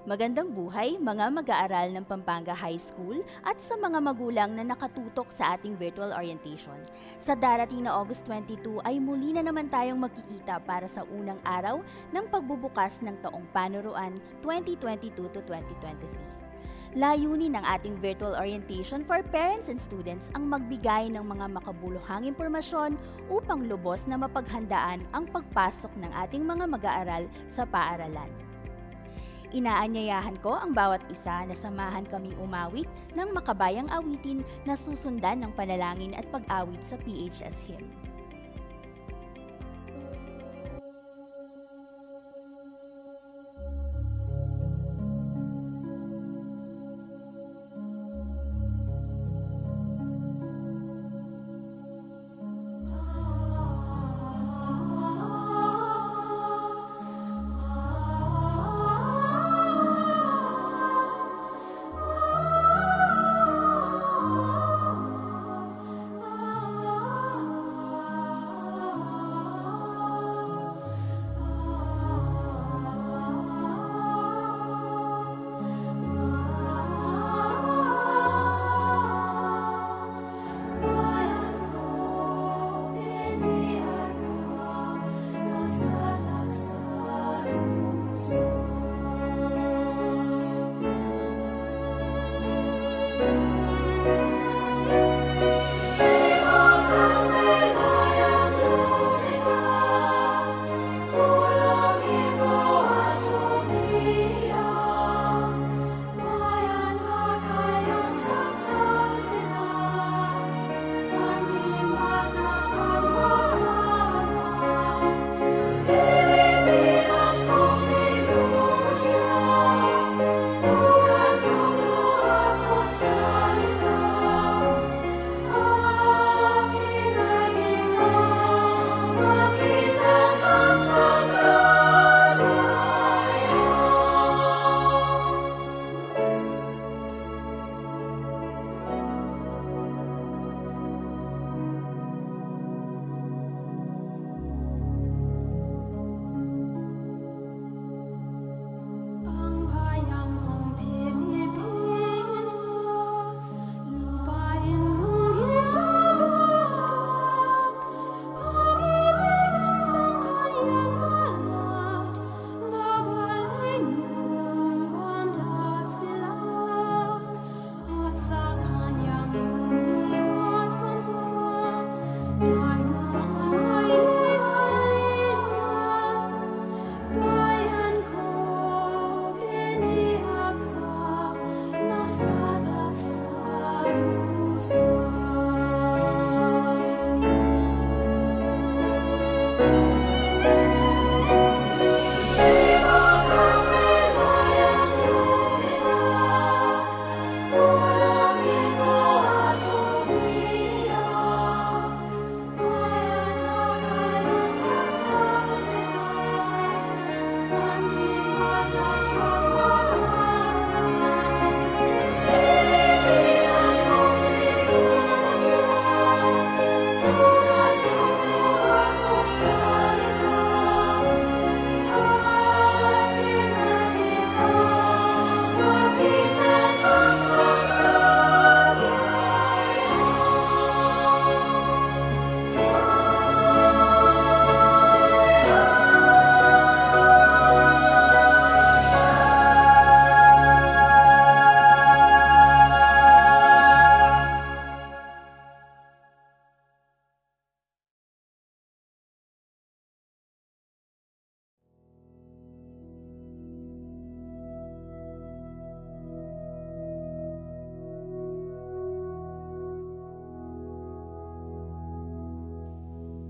Magandang buhay mga mag-aaral ng Pampanga High School at sa mga magulang na nakatutok sa ating virtual orientation. Sa darating na August 22 ay muli na naman tayong magkikita para sa unang araw ng pagbubukas ng taong panuruan 2022 to 2023. Layunin ng ating virtual orientation for parents and students ang magbigay ng mga makabuluhang impormasyon upang lubos na mapaghandaan ang pagpasok ng ating mga mag-aaral sa paaralan. Inaanyayahan ko ang bawat isa na samahan kaming umawit ng makabayang awitin na susundan ng panalangin at pag-awit sa PHS hymn.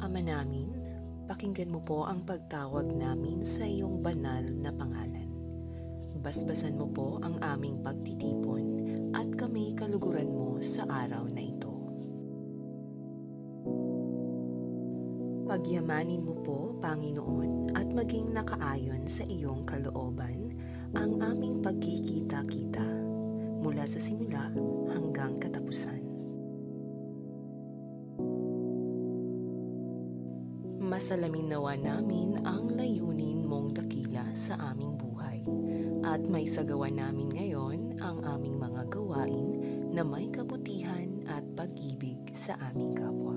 Ama namin, pakinggan mo po ang pagtawag namin sa iyong banal na pangalan. Basbasan mo po ang aming pagtitipon at kami kaluguran mo sa araw na ito. Pagyamanin mo po, Panginoon, at maging nakaayon sa iyong kalooban ang aming pagkikita-kita mula sa simula hanggang katapusan. Masalamin nawa namin ang layunin mong dakila sa aming buhay at may sagawa namin ngayon ang aming mga gawain na may kabutihan at pag-ibig sa aming kapwa.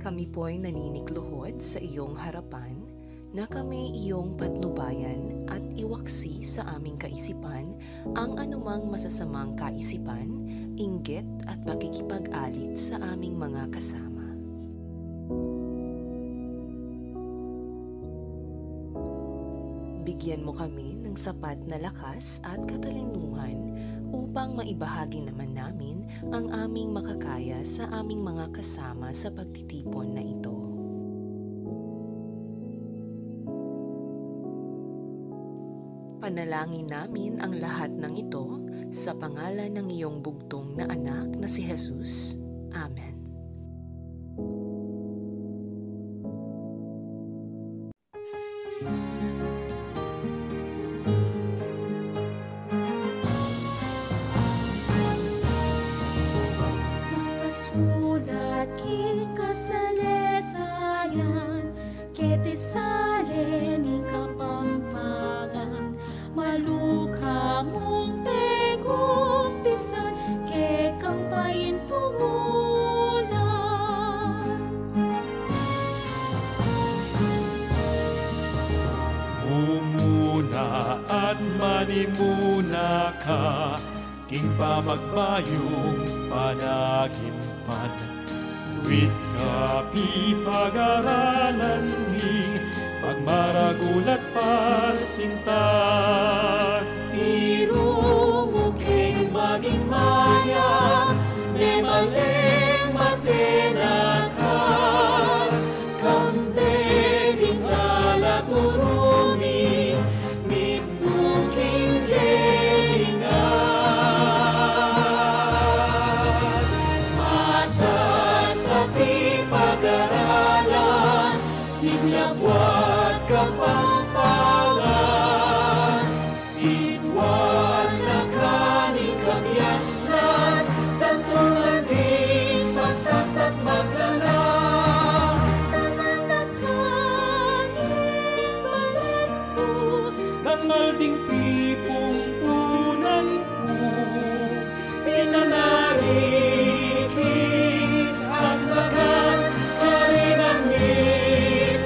Kami po'y naninikluhod sa iyong harapan na kami iyong patnubayan at iwaksi sa aming kaisipan ang anumang masasamang kaisipan, inggit at pakikipag-alit sa aming mga kasama. Bigyan mo kami ng sapat na lakas at katalinuhan upang maibahagi naman namin ang aming makakaya sa aming mga kasama sa pagtitipon na ito. Panalangin namin ang lahat ng ito sa pangalan ng iyong bugtong na anak na si Jesus. Amen. Sulat king kasalesayan, kete sale ni kapampangan, malukha mong pegumpisan, ke kang paintungunan. Mumuna at manimuna ka, king pamagbayong panagimpan. Wit kapi pag-aralan ni pagmaragulat pasinta. Tiro mo king maging maya, may maling matena ka, kambeding nalaturumi, nibuking kelingan. Mata sa pipag-aralan, tiglabwat kapampangan, sidwan na kaning kabyasnan, santong anding pagtas at maglala. Tanan na kaning balik ko, Nangalding pipumpunan ko, pinanariking asbagan, karinan ni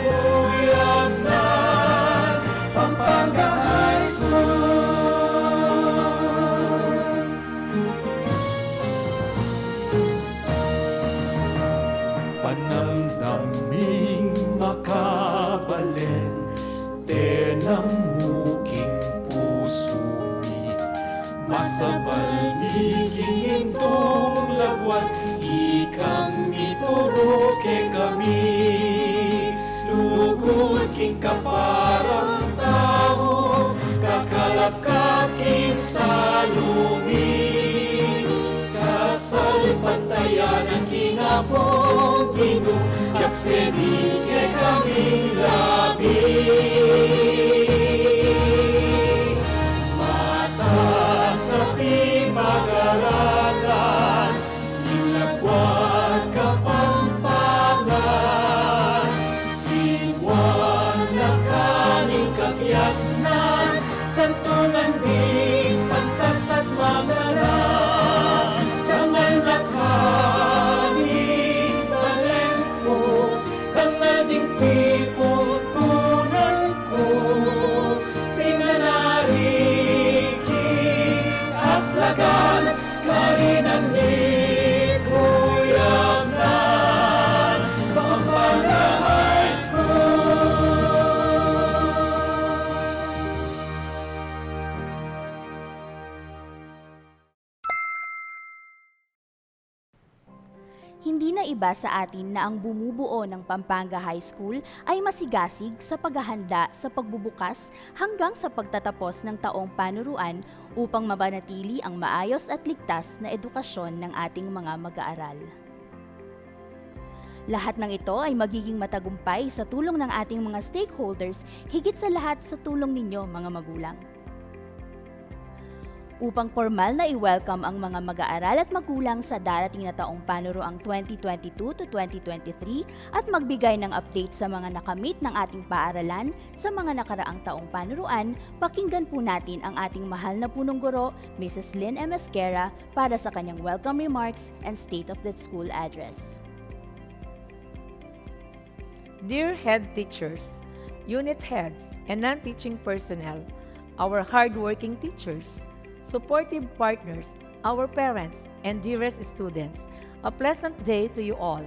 kuyagnan, Pampanga High School. Panamdaming makabalen, tenamuking pusumi, masabal miking indong lagwan, ikang mituruke kami, lugod king kaparang tao, kakalap kaking salumi, kasal pantayan ang kingapong gino, yapsedi ke kaming labi. Mata sa pipag-aralan, nilagwat kapampangan, sidwan na kaning kabyasnan, santong anding pantas at mangalan, tangal na kaning talento, tangal ding pipumpunan ko, pinanariking aslagan, karinan ni kuyagnan, Pampanga High School. Hindi na iba sa atin na ang bumubuo ng Pampanga High School ay masigasig sa paghahanda sa pagbubukas hanggang sa pagtatapos ng taong panuruan upang mapanatili ang maayos at ligtas na edukasyon ng ating mga mag-aaral. Lahat ng ito ay magiging matagumpay sa tulong ng ating mga stakeholders, higit sa lahat sa tulong ninyo mga magulang. upang formal na i-welcome ang mga mag-aaral at magulang sa darating na taong panuruang 2022 to 2023 at magbigay ng update sa mga nakamit ng ating paaralan sa mga nakaraang taong panuruan, pakinggan po natin ang ating mahal na punong guro, Mrs. Lynn M. Esquera, para sa kanyang welcome remarks and State of the School address. Dear head teachers, unit heads, and non-teaching personnel, our hard-working teachers, supportive partners, our parents, and dearest students, a pleasant day to you all.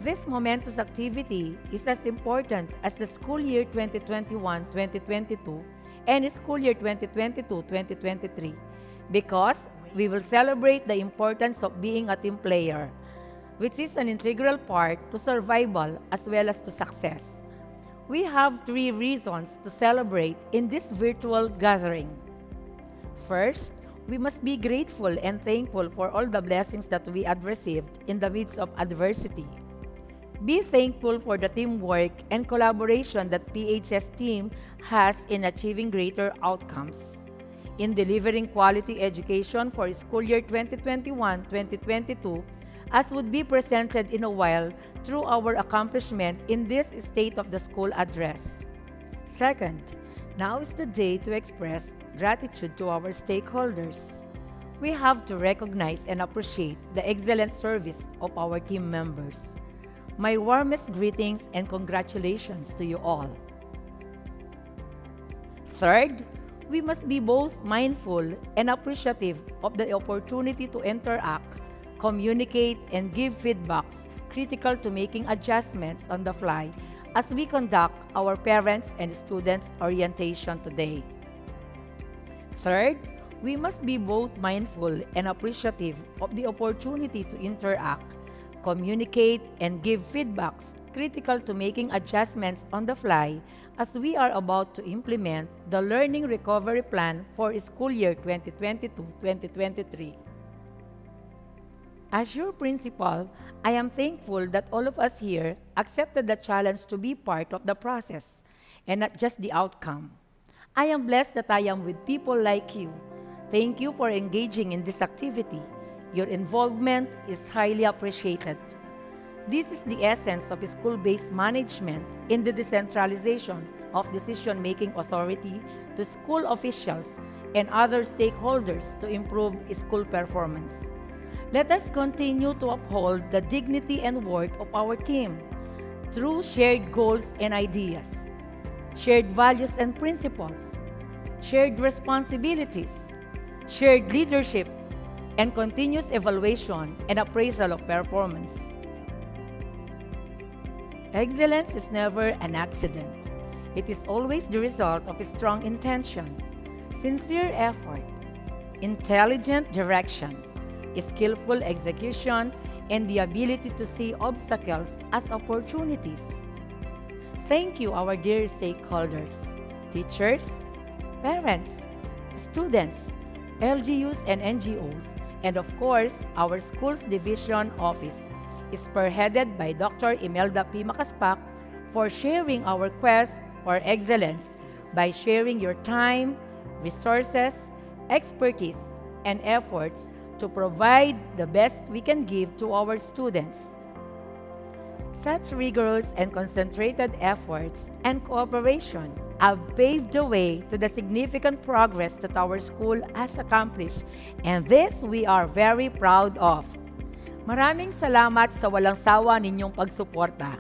This momentous activity is as important as the school year 2021-2022 and school year 2022-2023 because we will celebrate the importance of being a team player, which is an integral part to survival as well as to success. We have 3 reasons to celebrate in this virtual gathering. First, we must be grateful and thankful for all the blessings that we have received in the midst of adversity. Be thankful for the teamwork and collaboration that PHS team has in achieving greater outcomes. In delivering quality education for school year 2021-2022, as would be presented in a while through our accomplishment in this State of the School address. Second, now is the day to express gratitude to our stakeholders. We have to recognize and appreciate the excellent service of our team members. My warmest greetings and congratulations to you all. Third, we must be both mindful and appreciative of the opportunity to interact, communicate, and give feedbacks critical to making adjustments on the fly as we conduct our parents and students orientation today. Third, we must be both mindful and appreciative of the opportunity to interact, communicate, and give feedbacks critical to making adjustments on the fly as we are about to implement the Learning Recovery Plan for school year 2022-2023. As your principal, I am thankful that all of us here accepted the challenge to be part of the process and not just the outcome. I am blessed that I am with people like you. Thank you for engaging in this activity. Your involvement is highly appreciated. This is the essence of school-based management in the decentralization of decision-making authority to school officials and other stakeholders to improve school performance. Let us continue to uphold the dignity and worth of our team through shared goals and ideas, shared values and principles, shared responsibilities, shared leadership, and continuous evaluation and appraisal of performance. Excellence is never an accident. It is always the result of a strong intention, sincere effort, intelligent direction, skillful execution, and the ability to see obstacles as opportunities. Thank you, our dear stakeholders, teachers, parents, students, LGUs and NGOs, and of course, our school's division office, spearheaded by Dr. Imelda P. Macaspac, for sharing our quest for excellence by sharing your time, resources, expertise, and efforts to provide the best we can give to our students. Such rigorous and concentrated efforts and cooperation have paved the way to the significant progress that our school has accomplished, and this we are very proud of. Maraming salamat sa walang sawa ninyong pagsuporta.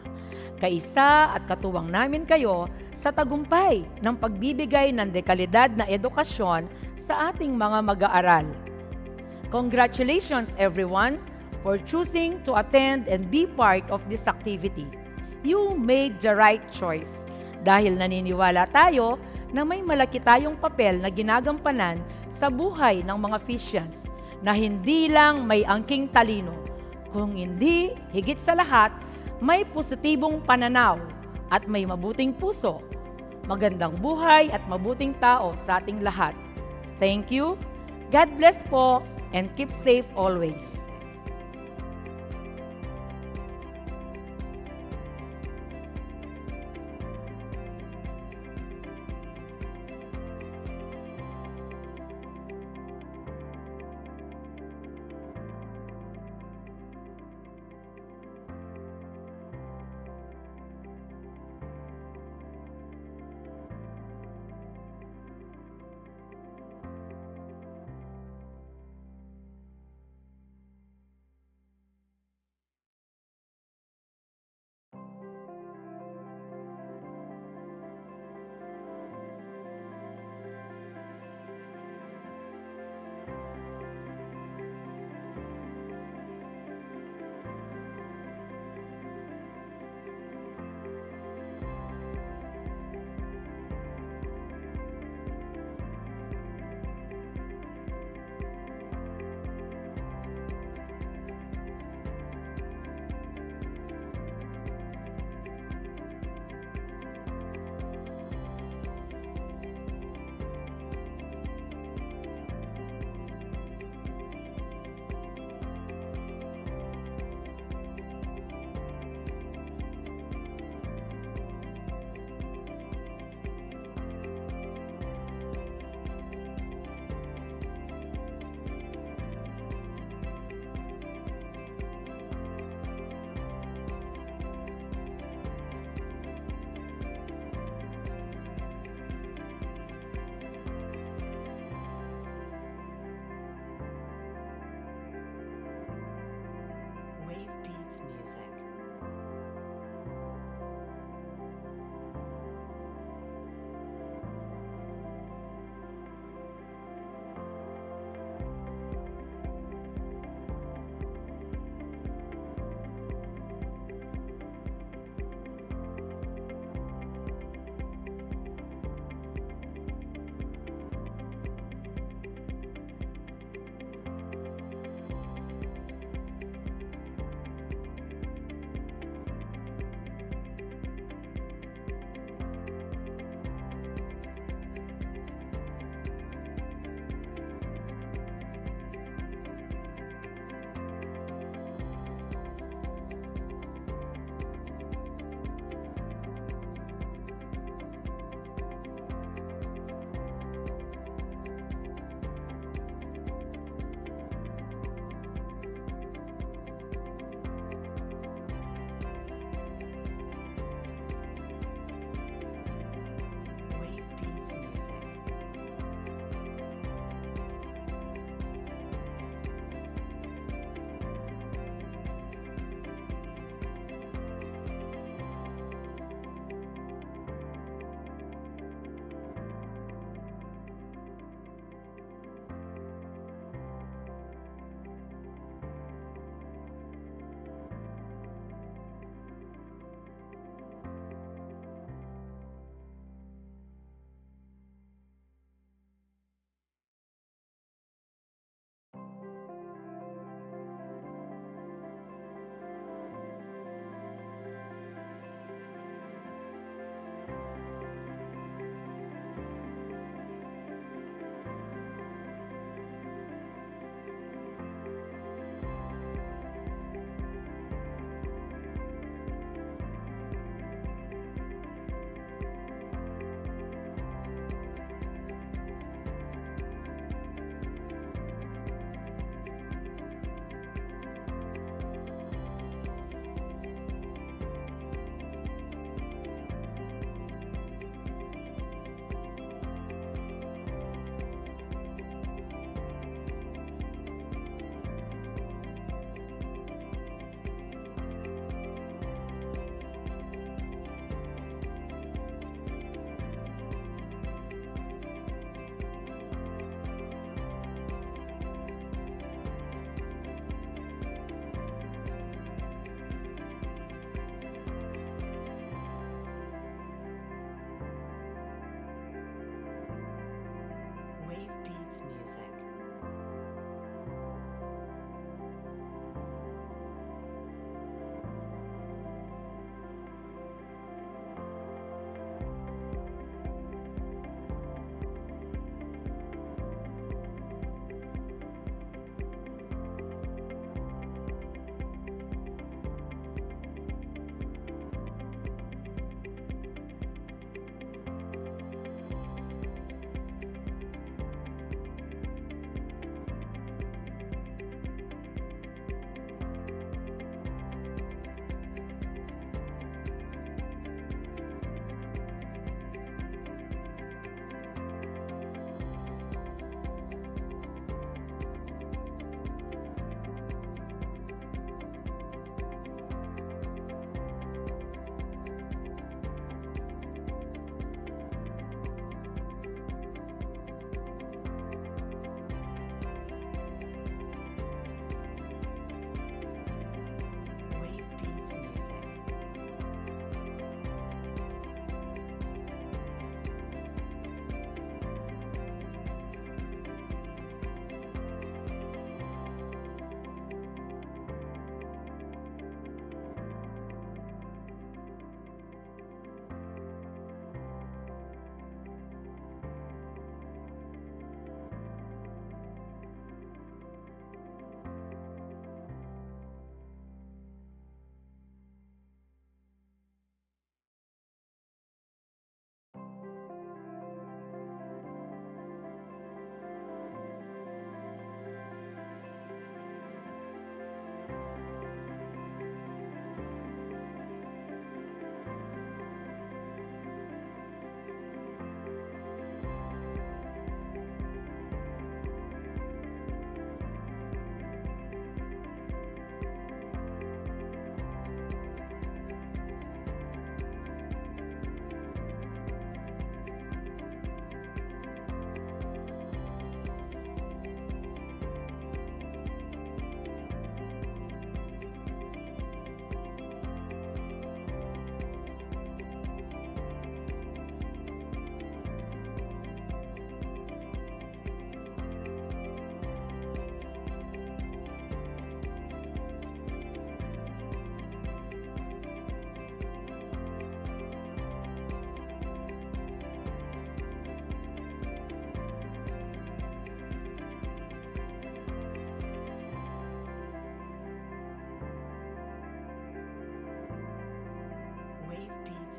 Kaisa at katuwang namin kayo sa tagumpay ng pagbibigay ng dekalidad na edukasyon sa ating mga mag-aaral. Congratulations everyone for choosing to attend and be part of this activity. You made the right choice dahil naniniwala tayo na may malaki tayong papel na ginagampanan sa buhay ng mga Fijians na hindi lang may angking talino, kung hindi, higit sa lahat, may positibong pananaw at may mabuting puso, magandang buhay at mabuting tao sa ating lahat. Thank you, God bless po, and keep safe always. Beats Music.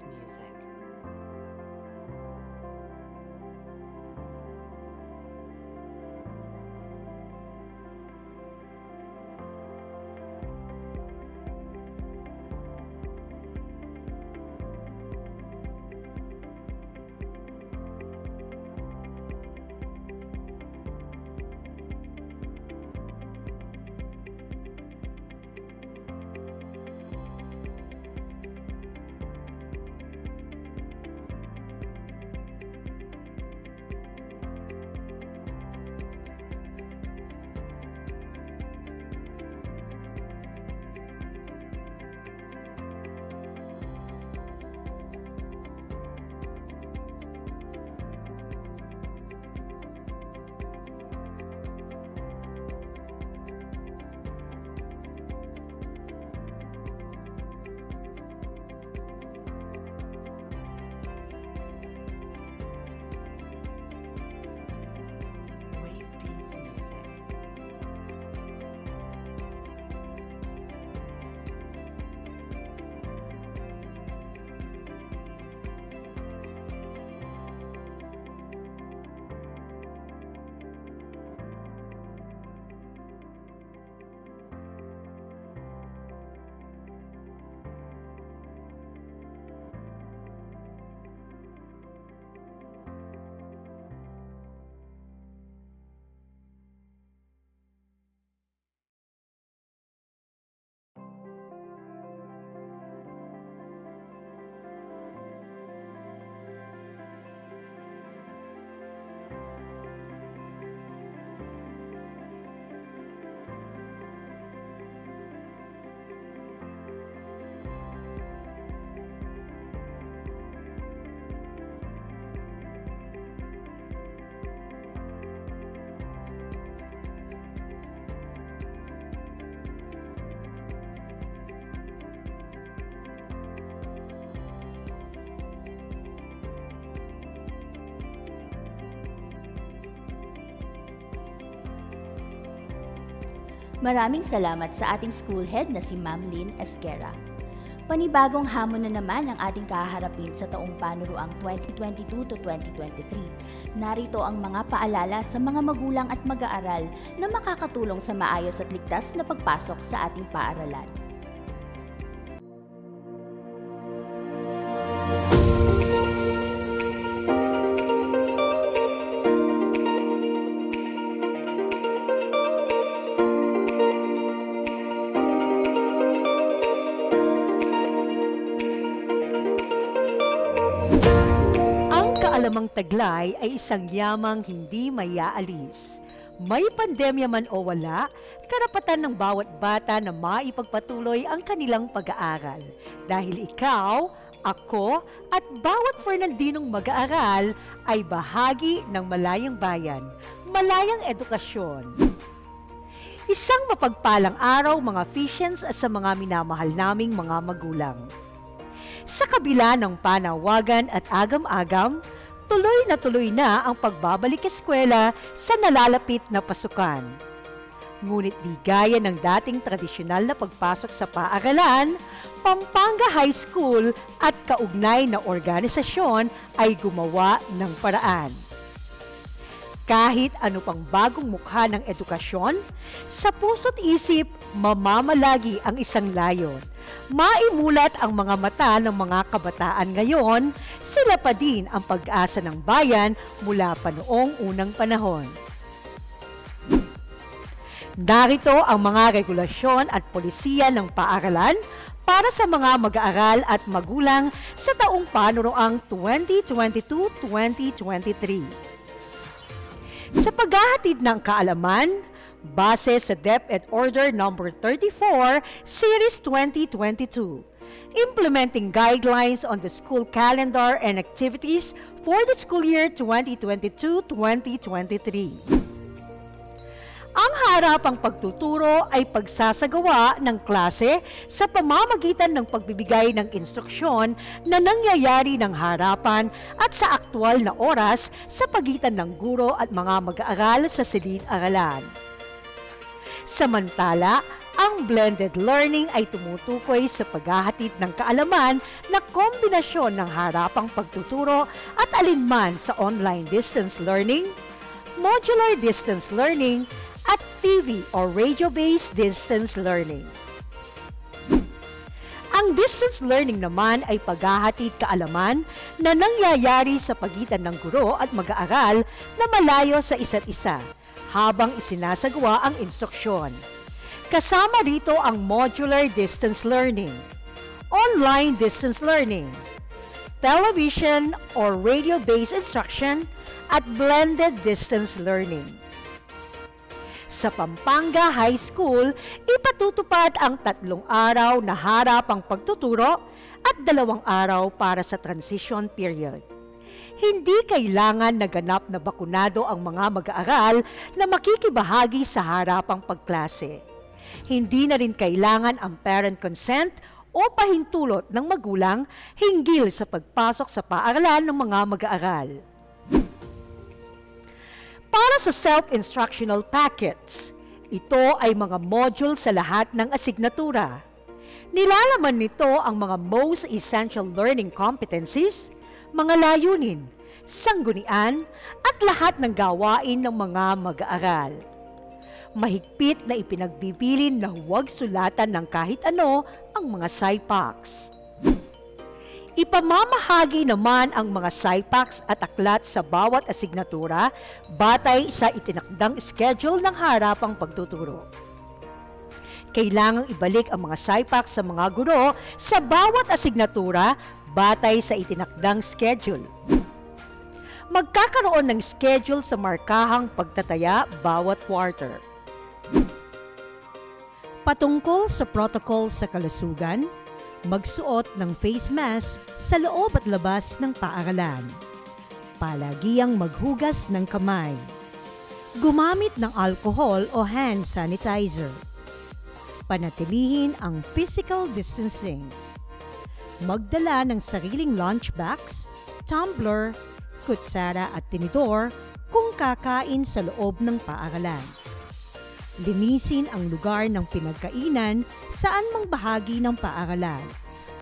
Beats Music. Wave Beats Music. Maraming salamat sa ating school head na si Ma'am Lynn Esquera. Panibagong hamon na naman ang ating kaharapin sa taong panuruang 2022 to 2023. Narito ang mga paalala sa mga magulang at mag-aaral na makakatulong sa maayos at ligtas na pagpasok sa ating paaralan. Alamang taglay ay isang yamang hindi maiaalis. May pandemya man o wala, karapatan ng bawat bata na maipagpatuloy ang kanilang pag-aaral. Dahil ikaw, ako, at bawat Fernandinong mag-aaral ay bahagi ng Malayang Bayan, Malayang Edukasyon. Isang mapagpalang araw mga Fijians at sa mga minamahal naming mga magulang. Sa kabila ng panawagan at agam-agam, tuloy na ang pagbabalik eskwela sa nalalapit na pasukan. Ngunit di gaya ng dating tradisyonal na pagpasok sa paaralan, Pampanga High School at kaugnay na organisasyon ay gumawa ng paraan. Kahit ano pang bagong mukha ng edukasyon, sa puso't isip mamamalagi ang isang layon. Maimulat ang mga mata ng mga kabataan ngayon, sila pa din ang pag-asa ng bayan mula pa noong unang panahon. Narito ang mga regulasyon at polisiya ng paaralan para sa mga mag-aaral at magulang sa taong panuroang 2022-2023. Sa paghahatid ng kaalaman, base sa DepEd Order No. 34, Series 2022, implementing guidelines on the school calendar and activities for the school year 2022-2023. Ang harapang pagtuturo ay pagsasagawa ng klase sa pamamagitan ng pagbibigay ng instruksyon na nangyayari ng harapan at sa aktwal na oras sa pagitan ng guro at mga mag-aaral sa silid-aralan. Samantala, Ang blended learning ay tumutukoy sa paghahatid ng kaalaman na kombinasyon ng harapang pagtuturo at alinman sa online distance learning, modular distance learning, at TV or radio-based distance learning. Ang distance learning naman ay paghahatid kaalaman na nangyayari sa pagitan ng guro at mag-aaral na malayo sa isa't isa habang isinasagawa ang instruksyon. Kasama rito ang modular distance learning, online distance learning, television or radio-based instruction, at blended distance learning. Sa Pampanga High School, ipatutupad ang 3 araw na harapang pagtuturo at 2 araw para sa transition period. Hindi kailangan na ganap na bakunado ang mga mag-aaral na makikibahagi sa harapang pagklase. Hindi na rin kailangan ang parent consent o pahintulot ng magulang hinggil sa pagpasok sa paaralan ng mga mag-aaral. Para sa self-instructional packets, ito ay mga module sa lahat ng asignatura. Nilalaman nito ang mga most essential learning competencies, mga layunin, sanggunian, at lahat ng gawain ng mga mag-aaral. Mahigpit na ipinagbibilin na huwag sulatan ng kahit ano ang mga SIPACs. Ipamamahagi naman ang mga SIPACs at aklat sa bawat asignatura batay sa itinakdang schedule ng harapang pagtuturo. Kailangang ibalik ang mga SIPACs sa mga guro sa bawat asignatura batay sa itinakdang schedule. Magkakaroon ng schedule sa markahang pagtataya bawat quarter. Patungkol sa protocol sa kalusugan, magsuot ng face mask sa loob at labas ng paaralan. Palagiang maghugas ng kamay. Gumamit ng alcohol o hand sanitizer. Panatilihin ang physical distancing. Magdala ng sariling lunchbox, tumbler, kutsara at tinidor kung kakain sa loob ng paaralan. Linisin ang lugar ng pinagkainan saan mang bahagi ng paaralan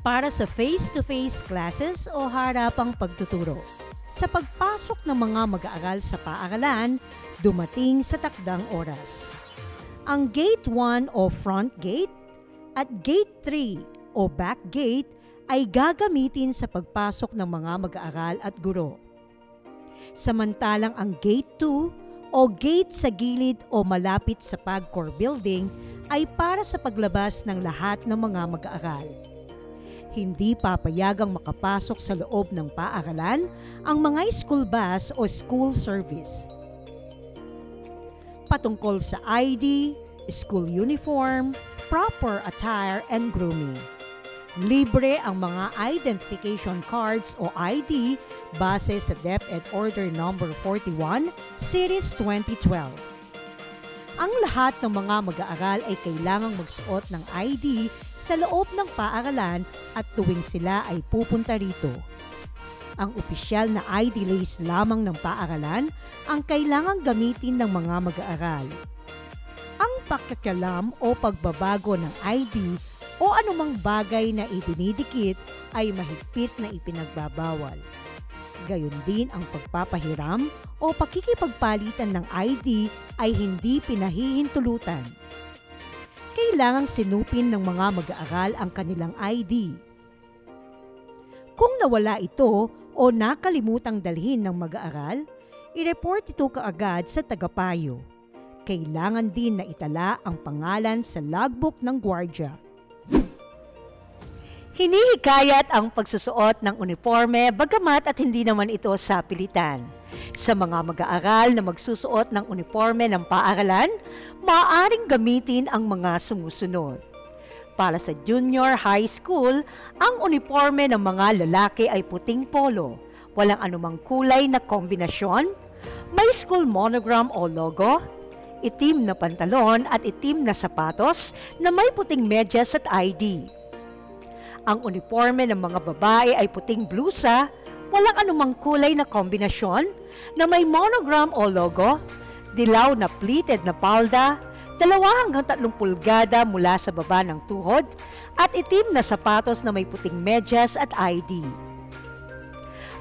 para sa face-to-face classes o harapang pagtuturo. Sa pagpasok ng mga mag-aaral sa paaralan, dumating sa takdang oras. Ang Gate 1 o front gate at Gate 3 o back gate ay gagamitin sa pagpasok ng mga mag-aaral at guro. Samantalang ang Gate 2 o gate sa gilid o malapit sa PAGCOR building ay para sa paglabas ng lahat ng mga mag-aaral. Hindi papayagang makapasok sa loob ng paaralan ang mga school bus o school service. Patungkol sa ID, school uniform, proper attire and grooming. Libre ang mga identification cards o ID base sa DepEd Order No. 41, Series 2012. Ang lahat ng mga mag-aaral ay kailangang magsuot ng ID sa loob ng paaralan at tuwing sila ay pupunta rito. Ang opisyal na ID lace lamang ng paaralan ang kailangang gamitin ng mga mag-aaral. Ang pakikialam o pagbabago ng ID o anumang bagay na idinidikit ay mahigpit na ipinagbabawal. Gayon din ang pagpapahiram o pakikipagpalitan ng ID ay hindi pinahihintulutan. Kailangang sinupin ng mga mag-aaral ang kanilang ID. Kung nawala ito o nakalimutang dalhin ng mag-aaral, i-report ito kaagad sa tagapayo. Kailangan din na itala ang pangalan sa logbook ng gwardiya. Hinihikayat ang pagsusuot ng uniforme bagamat at hindi naman ito sa pilitan. Sa mga mag-aaral na magsusuot ng uniforme ng paaralan, maaaring gamitin ang mga sumusunod. Para sa junior high school, ang uniforme ng mga lalaki ay puting polo, walang anumang kulay na kombinasyon, may school monogram o logo, itim na pantalon at itim na sapatos na may puting medyas at ID. Ang uniforme ng mga babae ay puting blusa, walang anumang kulay na kombinasyon, na may monogram o logo, dilaw na pleated na palda, 2 hanggang 3 pulgada mula sa baba ng tuhod at itim na sapatos na may puting medyas at ID.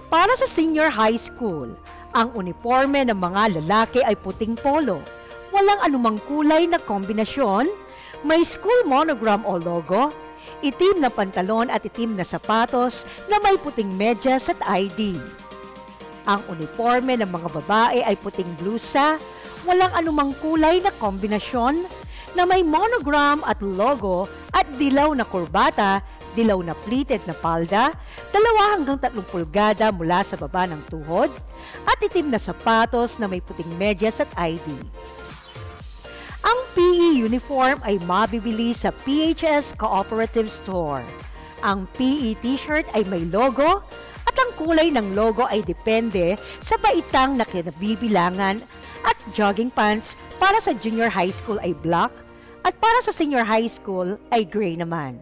Para sa senior high school, ang uniforme ng mga lalaki ay puting polo, walang anumang kulay na kombinasyon, may school monogram o logo, itim na pantalon at itim na sapatos na may puting medyas at ID. Ang uniforme ng mga babae ay puting blusa, walang anumang kulay na kombinasyon, na may monogram at logo at dilaw na kurbata, dilaw na pleated na palda, 2 hanggang 3 pulgada mula sa baba ng tuhod, at itim na sapatos na may puting medyas at ID. Ang PE uniform ay mabibili sa PHS Cooperative Store. Ang PE t-shirt ay may logo at ang kulay ng logo ay depende sa baitang na kinabibilangan at jogging pants para sa junior high school ay black at para sa senior high school ay gray naman.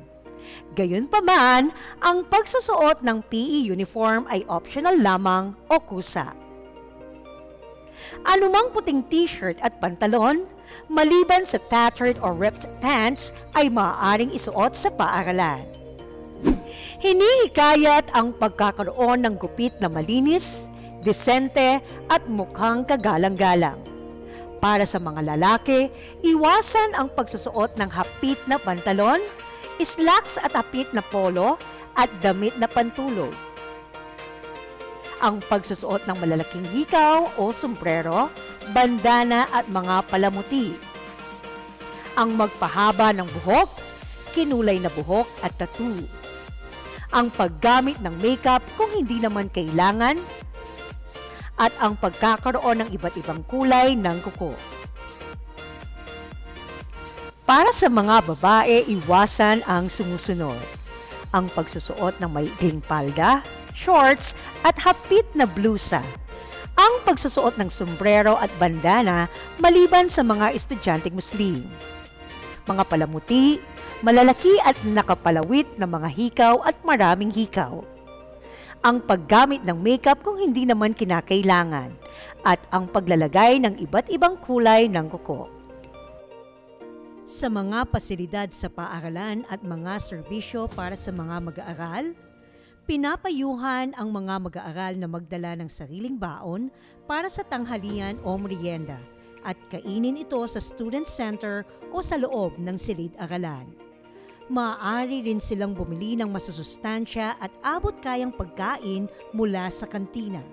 Gayunpaman, ang pagsusuot ng PE uniform ay optional lamang o kusa. Anumang puting t-shirt at pantalon, maliban sa tattered or ripped pants, ay maaaring isuot sa paaralan. Hinihikayat ang pagkakaroon ng gupit na malinis, disente at mukhang kagalang-galang. Para sa mga lalaki, iwasan ang pagsusuot ng hapit na pantalon, slacks at hapit na polo at damit na pantulog. Ang pagsusuot ng malalaking hikaw o sombrero, bandana at mga palamuti. Ang magpahaba ng buhok, kinulay na buhok at tattoo. Ang paggamit ng makeup kung hindi naman kailangan, at ang pagkakaroon ng iba't ibang kulay ng kuko. Para sa mga babae, iwasan ang sumusunod. Ang pagsusuot ng maikling palda, shorts at hapit na blusa. Ang pagsusuot ng sombrero at bandana maliban sa mga estudyanteng Muslim. Mga palamuti, malalaki at nakapalawit na mga hikaw at maraming hikaw. Ang paggamit ng makeup kung hindi naman kinakailangan at ang paglalagay ng iba't ibang kulay ng kuko. Sa mga pasilidad sa paaralan at mga serbisyo para sa mga mag-aaral, pinapayuhan ang mga mag-aaral na magdala ng sariling baon para sa tanghalian o merienda at kainin ito sa student center o sa loob ng silid-aralan. Maaari rin silang bumili ng masusustansya at abot-kayang pagkain mula sa kantina.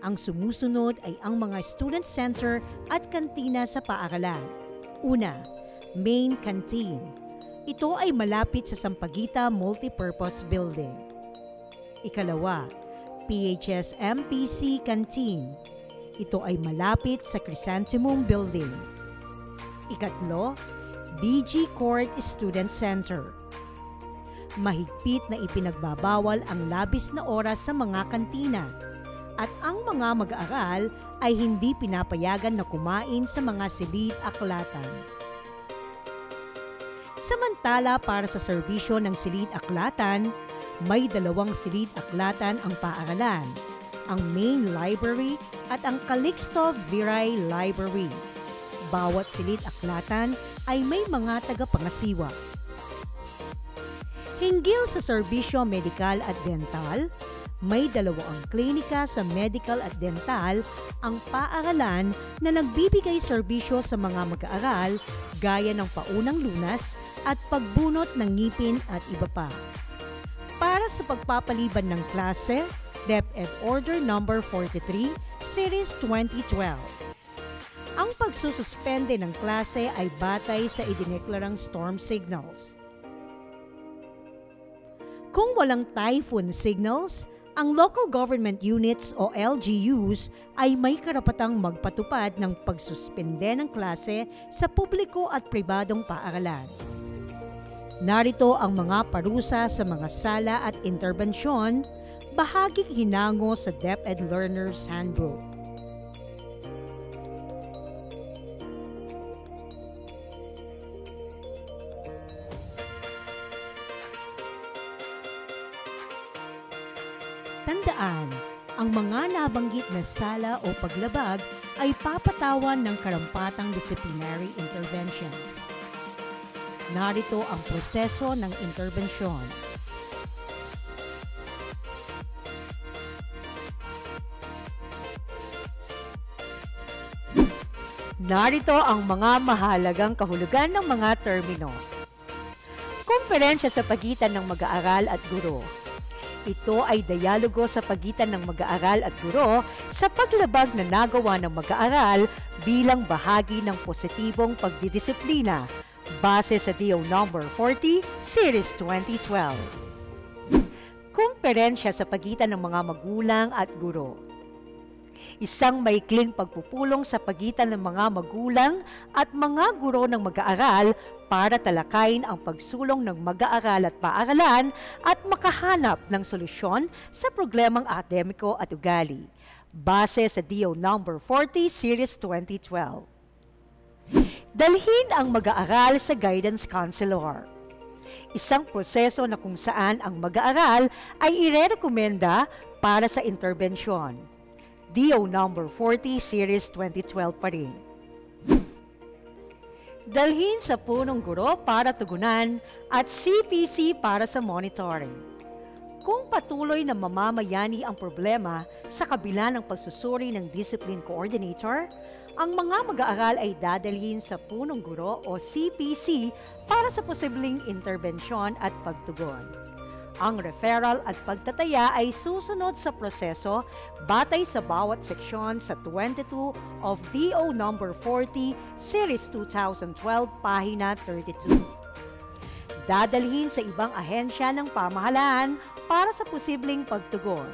Ang sumusunod ay ang mga student center at kantina sa paaralan. Una, Main Canteen. Ito ay malapit sa Sampaguita Multipurpose Building. Ikalawa, PHS MPC Canteen. Ito ay malapit sa Chrysanthemum Building. Ikatlo, BG Court Student Center. Mahigpit na ipinagbabawal ang labis na oras sa mga kantina at ang mga mag-aaral ay hindi pinapayagan na kumain sa mga silid-aklatan. Samantala para sa serbisyo ng silid-aklatan, may 2 silid-aklatan ang paaralan, ang Main Library at ang Calixto Viray Library. Bawat silid-aklatan ay may mga tagapangasiwa. Hinggil sa serbisyo medikal at dental, may 2 klinika sa medical at dental ang paaralan na nagbibigay serbisyo sa mga mag-aaral gaya ng paunang lunas at pagbunot ng ngipin at iba pa. Para sa pagpapaliban ng klase, DepEd Order No. 43, Series 2012. Ang pagsususpende ng klase ay batay sa idineklarang storm signals. Kung walang typhoon signals, ang local government units o LGUs ay may karapatang magpatupad ng pagsuspende ng klase sa publiko at pribadong paaralan. Narito ang mga parusa sa mga sala at interbensyon, bahaging hinango sa DepEd Learners Handbook. Tandaan, ang mga nabanggit na sala o paglabag ay papatawan ng karampatang disciplinary interventions. Narito ang proseso ng interbensyon. Narito ang mga mahalagang kahulugan ng mga termino. Kumperensya sa pagitan ng mag-aaral at guro. Ito ay dialogo sa pagitan ng mag-aaral at guro sa paglabag na nagawa ng mag-aaral bilang bahagi ng positibong pagdidisiplina base sa DO number 40, Series 2012. Kumperensya sa pagitan ng mga magulang at guro. Isang maikling pagpupulong sa pagitan ng mga magulang at mga guro ng mag-aaral para talakayin ang pagsulong ng mag-aaral at paaralan at makahanap ng solusyon sa problemang akademiko at ugali, base sa DO number 40, Series 2012. Dalhin ang mag-aaral sa guidance counselor. Isang proseso na kung saan ang mag-aaral ay irerekomenda para sa interbensyon. DO number 40, Series 2012 pa rin. Dalhin sa punong guro para tugunan at CPC para sa monitoring. Kung patuloy na mamamayani ang problema sa kabila ng pagsusuri ng discipline coordinator, ang mga mag-aaral ay dadalhin sa punong guro o CPC para sa posibleng interbensyon at pagtugon. Ang referral at pagtataya ay susunod sa proseso batay sa bawat seksyon sa 22 of DO number 40, Series 2012, pahina 32. Dadalhin sa ibang ahensya ng pamahalaan para sa posibleng pagtugon.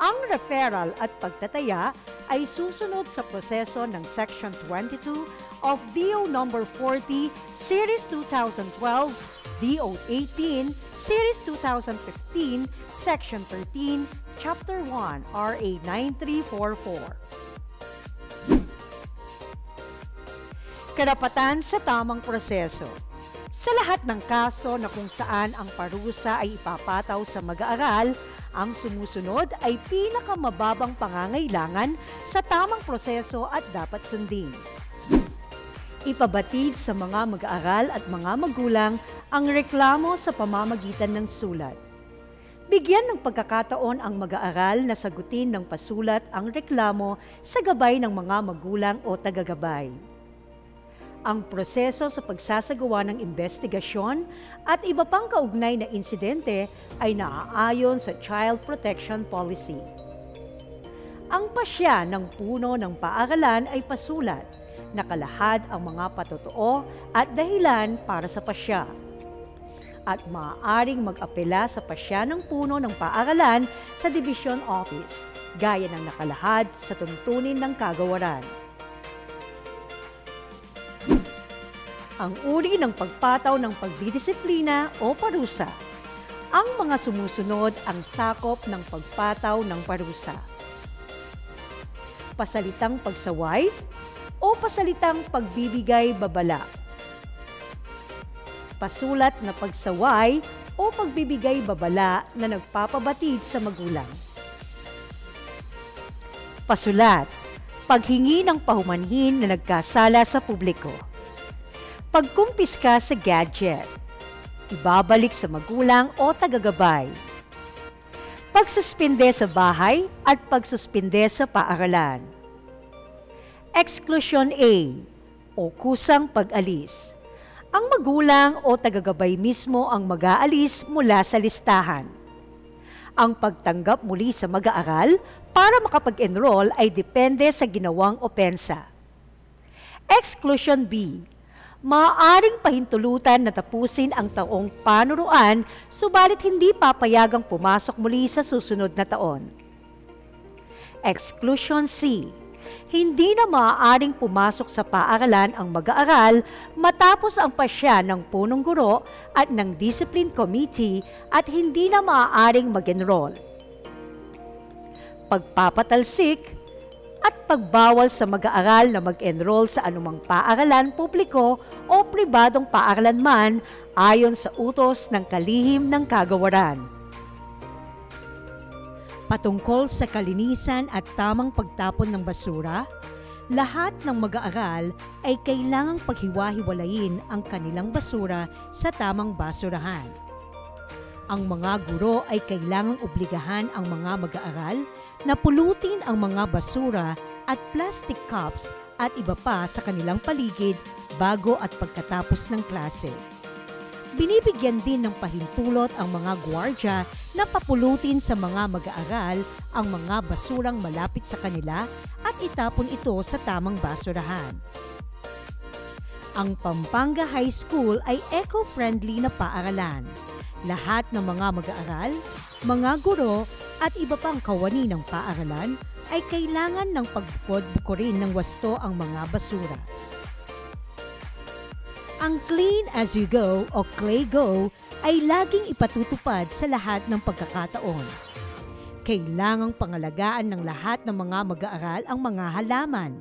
Ang referral at pagtataya ay susunod sa proseso ng Section 22 of DO number 40, Series 2012, DO 18, Series 2015, Section 13, Chapter 1, RA 9344. Karapatan sa tamang proseso. Sa lahat ng kaso na kung saan ang parusa ay ipapataw sa mag-aaral, ang sumusunod ay pinakamababang pangangailangan sa tamang proseso at dapat sundin. Ipabatid sa mga mag-aaral at mga magulang ang reklamo sa pamamagitan ng sulat. Bigyan ng pagkakataon ang mag-aaral na sagutin ng pasulat ang reklamo sa gabay ng mga magulang o tagagabay. Ang proseso sa pagsasagawa ng investigasyon at iba pang kaugnay na insidente ay naaayon sa Child Protection Policy. Ang pasya ng puno ng paaralan ay pasulat, nakalahad ang mga patotoo at dahilan para sa pasya. At maaaring mag-apela sa pasya ng puno ng paaralan sa Division Office, gaya ng nakalahad sa tuntunin ng kagawaran. Ang uri ng pagpataw ng pagdidisiplina o parusa. Ang mga sumusunod ang sakop ng pagpataw ng parusa. Pasalitang pagsaway o pasalitang pagbibigay babala. Pasulat na pagsaway o pagbibigay babala na nagpapabatid sa magulang. Pasulat, paghingi ng pahumanhin na nagkasala sa publiko. Pagkumpiska sa gadget. Ibabalik sa magulang o tagagabay. Pagsuspinde sa bahay at pagsuspinde sa paaralan. Exclusion A o kusang pag-alis. Ang magulang o tagagabay mismo ang mag-aalis mula sa listahan. Ang pagtanggap muli sa mag-aaral para makapag-enroll ay depende sa ginawang opensa. Exclusion B. Maaaring pahintulutan na tapusin ang taong panuruan subalit hindi papayagang pumasok muli sa susunod na taon. Exclusion C. Hindi na maaaring pumasok sa paaralan ang mag-aaral matapos ang pasya ng punong guro at ng discipline committee at hindi na maaaring mag-enroll. Pagpapatalsik at pagbawal sa mag-aaral na mag-enroll sa anumang paaralan publiko o pribadong paaralan man ayon sa utos ng kalihim ng kagawaran. Patungkol sa kalinisan at tamang pagtapon ng basura, Lahat ng mag-aaral ay kailangang paghiwa-hiwalayin ang kanilang basura sa tamang basurahan. Ang mga guro ay kailangang obligahan ang mga mag-aaral na pulutin ang mga basura at plastic cups at iba pa sa kanilang paligid bago at pagkatapos ng klase. Binibigyan din ng pahintulot ang mga gwardiya na papulutin sa mga mag-aaral ang mga basurang malapit sa kanila at itapon ito sa tamang basurahan. Ang Pampanga High School ay eco-friendly na paaralan. Lahat ng mga mag-aaral, mga guro at iba pang kawani ng paaralan ay kailangan ng pagbukod-bukurin ng wasto ang mga basura. Ang Clean As You Go o Clay Go ay laging ipatutupad sa lahat ng pagkakataon. Kailangang pangalagaan ng lahat ng mga mag-aaral ang mga halaman.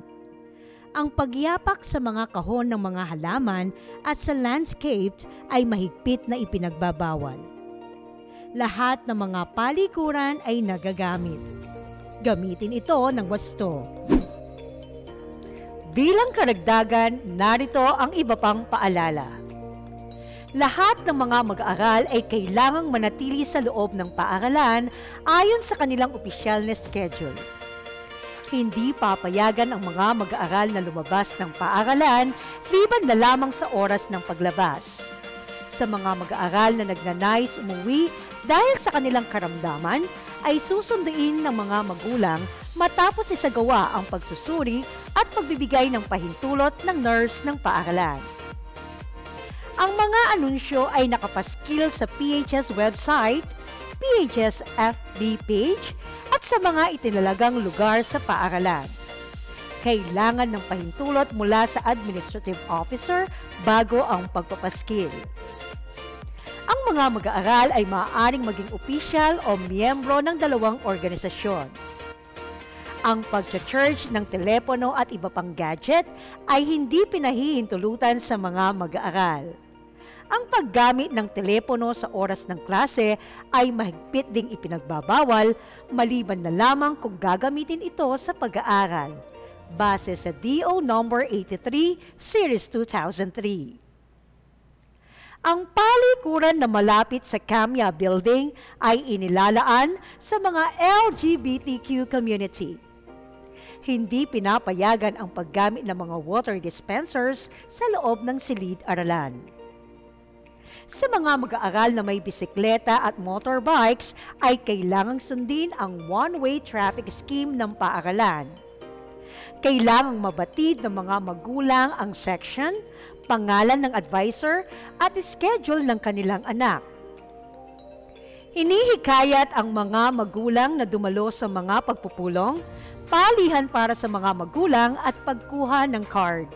Ang pagyapak sa mga kahon ng mga halaman at sa landscapes ay mahigpit na ipinagbabawal. Lahat ng mga palikuran ay nagagamit. Gamitin ito ng wasto. Bilang karagdagan, narito ang iba pang paalala. Lahat ng mga mag-aaral ay kailangang manatili sa loob ng paaralan ayon sa kanilang opisyal na schedule. Hindi papayagan ang mga mag-aaral na lumabas ng paaralan liban na lamang sa oras ng paglabas. Sa mga mag-aaral na nagnanais umuwi dahil sa kanilang karamdaman, ay susunduin ng mga magulang matapos isagawa ang pagsusuri at pagbibigay ng pahintulot ng nurse ng paaralan. Ang mga anunsyo ay nakapaskil sa PHS website, PHS FB page at sa mga itinalagang lugar sa paaralan. Kailangan ng pahintulot mula sa administrative officer bago ang pagpapaskil. Ang mga mag-aaral ay maaaring maging opisyal o miyembro ng dalawang organisasyon. Ang pag-charge ng telepono at iba pang gadget ay hindi pinahihintulutan sa mga mag-aaral. Ang paggamit ng telepono sa oras ng klase ay mahigpit ding ipinagbabawal maliban na lamang kung gagamitin ito sa pag-aaral, base sa DO number 83, Series 2003. Ang palikuran na malapit sa Camia Building ay inilalaan sa mga LGBTQ community. Hindi pinapayagan ang paggamit ng mga water dispensers sa loob ng silid-aralan. Sa mga mag-aaral na may bisikleta at motorbikes ay kailangang sundin ang one-way traffic scheme ng paaralan. Kailangang mabatid ng mga magulang ang section, pangalan ng advisor at schedule ng kanilang anak. Hinihikayat ang mga magulang na dumalo sa mga pagpupulong, palihan para sa mga magulang at pagkuha ng card.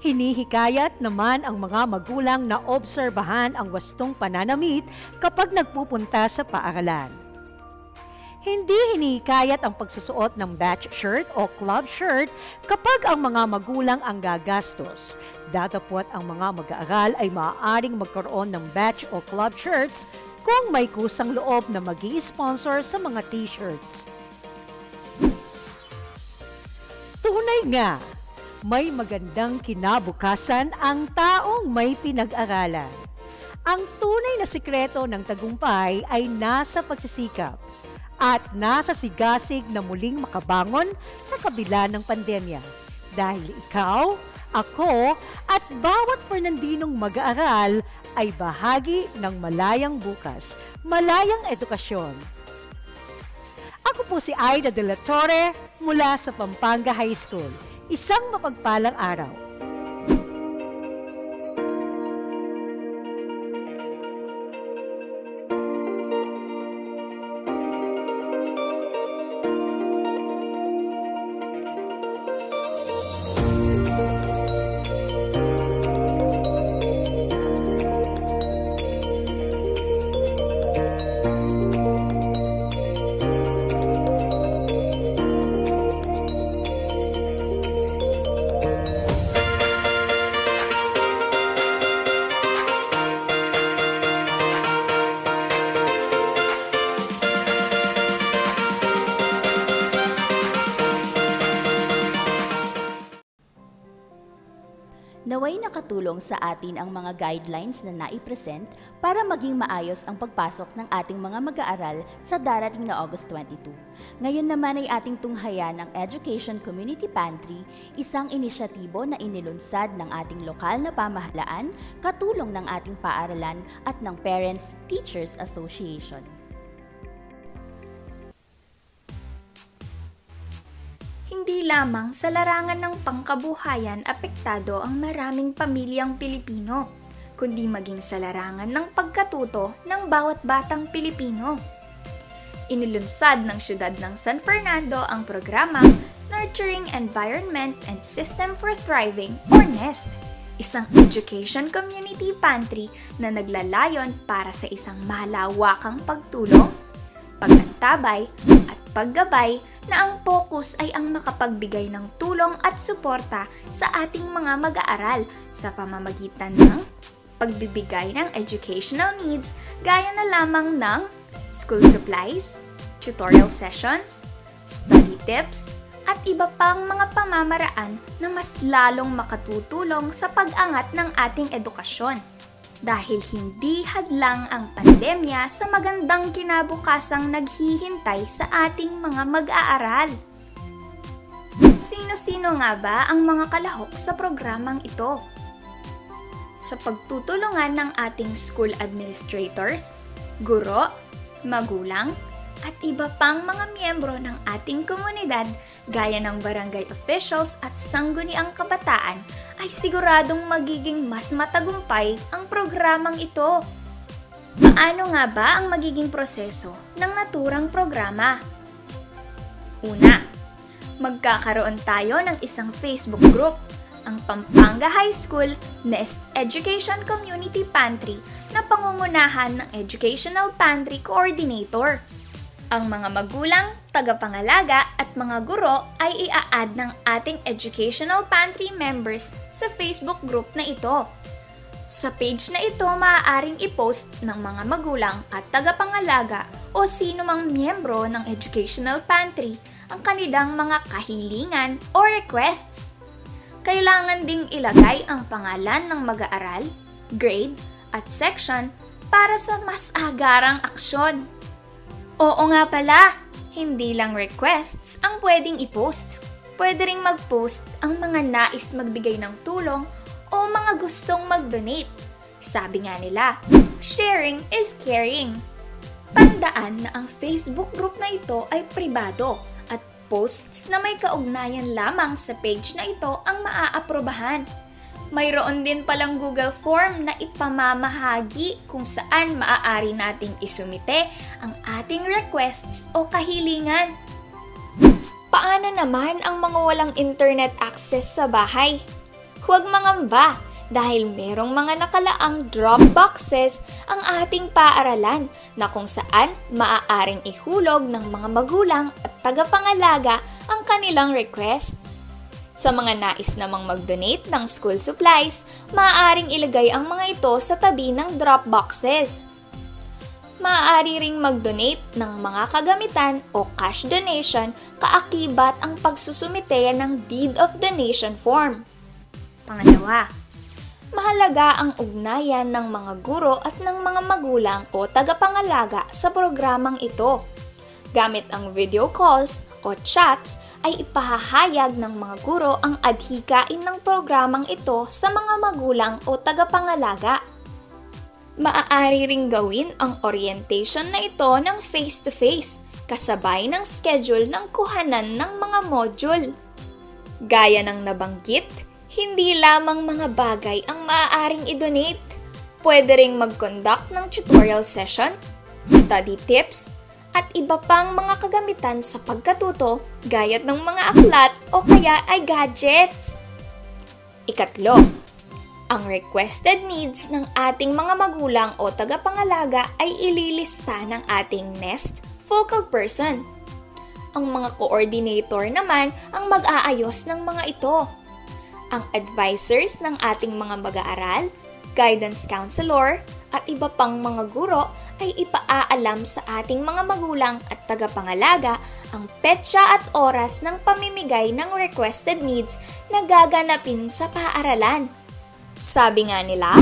Hinihikayat naman ang mga magulang na obserbahan ang wastong pananamit kapag nagpupunta sa paaralan. Hindi hinihikayat ang pagsusuot ng batch shirt o club shirt kapag ang mga magulang ang gagastos. Datapwat ang mga mag-aaral ay maaaring magkaroon ng batch o club shirts kung may kusang loob na mag-i-sponsor sa mga t-shirts. Tunay nga, may magandang kinabukasan ang taong may pinag-aralan. Ang tunay na sikreto ng tagumpay ay nasa pagsisikap at nasa sigasig na muling makabangon sa kabila ng pandemya. Dahil ikaw, ako, at bawat Fernandinong mag-aaral ay bahagi ng malayang bukas, malayang edukasyon. Ako po si Aida de la Torre mula sa Pampanga High School. Isang mapagpalang araw. makatulong sa atin ang mga guidelines na naipresent para maging maayos ang pagpasok ng ating mga mag-aaral sa darating na August 22. Ngayon naman ay ating tunghayan ang Education Community Pantry, isang inisyatibo na inilunsad ng ating lokal na pamahalaan, katulong ng ating paaralan at ng Parents Teachers Association. Hindi lamang sa larangan ng pangkabuhayan apektado ang maraming pamilyang Pilipino, kundi maging sa larangan ng pagkatuto ng bawat batang Pilipino. Inilunsad ng siyudad ng San Fernando ang programang Nurturing Environment and System for Thriving or NEST, isang education community pantry na naglalayon para sa isang malawakang pagtulong, pagantabay at paggabay na ang focus ay ang makapagbigay ng tulong at suporta sa ating mga mag-aaral sa pamamagitan ng pagbibigay ng educational needs gaya na lamang ng school supplies, tutorial sessions, study tips, at iba pang mga pamamaraan na mas lalong makatutulong sa pag-angat ng ating edukasyon. Dahil hindi hadlang ang pandemya sa magandang kinabukasang naghihintay sa ating mga mag-aaral. Sino-sino nga ba ang mga kalahok sa programang ito? Sa pagtutulungan ng ating school administrators, guro, magulang, at iba pang mga miyembro ng ating komunidad gaya ng barangay officials at sangguniang kabataan ay siguradong magiging mas matagumpay ang programang ito. Paano nga ba ang magiging proseso ng naturang programa? Una, magkakaroon tayo ng isang Facebook group, ang Pampanga High School NEST Education Community Pantry na pangungunahan ng Educational Pantry Coordinator. Ang mga magulang, tagapangalaga at mga guro ay ia-add ng ating Educational Pantry members sa Facebook group na ito. Sa page na ito maaaring i-post ng mga magulang at tagapangalaga o sino mang miyembro ng Educational Pantry ang kanilang mga kahilingan o requests. Kailangan ding ilagay ang pangalan ng mag-aaral, grade at section para sa mas agarang aksyon. Oo nga pala, hindi lang requests ang pwedeng i-post. Pwede ring mag-post ang mga nais magbigay ng tulong o mga gustong mag-donate. Sabi nga nila, sharing is caring. Tandaan na ang Facebook group na ito ay pribado at posts na may kaugnayan lamang sa page na ito ang maaaprobahan. Mayroon din palang Google Form na ipamamahagi kung saan maaari nating isumite ang ating requests o kahilingan. Paano naman ang mga walang internet access sa bahay? Huwag mangamba dahil merong mga nakalaang drop boxes ang ating paaralan na kung saan maaaring ihulog ng mga magulang at tagapangalaga ang kanilang requests. Sa mga nais namang mag-donate ng school supplies, maaaring ilagay ang mga ito sa tabi ng drop boxes. Maaari ring mag-donate ng mga kagamitan o cash donation kaakibat ang pagsusumite ng deed of donation form. Pangalawa, mahalaga ang ugnayan ng mga guro at ng mga magulang o tagapangalaga sa programang ito. Gamit ang video calls o chats ay ipahahayag ng mga guro ang adhikain ng programang ito sa mga magulang o tagapangalaga. Maaari ring gawin ang orientation na ito ng face-to-face kasabay ng schedule ng kuhanan ng mga module. Gaya ng nabanggit, hindi lamang mga bagay ang maaaring i-donate. Pwede ring mag-conduct ng tutorial session, study tips, at iba pang mga kagamitan sa pagkatuto gaya ng mga aklat o kaya ay gadgets. Ikatlo, ang requested needs ng ating mga magulang o tagapangalaga ay ililista ng ating NEST focal person. Ang mga coordinator naman ang mag-aayos ng mga ito. Ang advisors ng ating mga mag-aaral, guidance counselor, at iba pang mga guro ay ipaaalam sa ating mga magulang at tagapangalaga ang petsa at oras ng pamimigay ng requested needs na gaganapin sa paaralan. Sabi nga nila,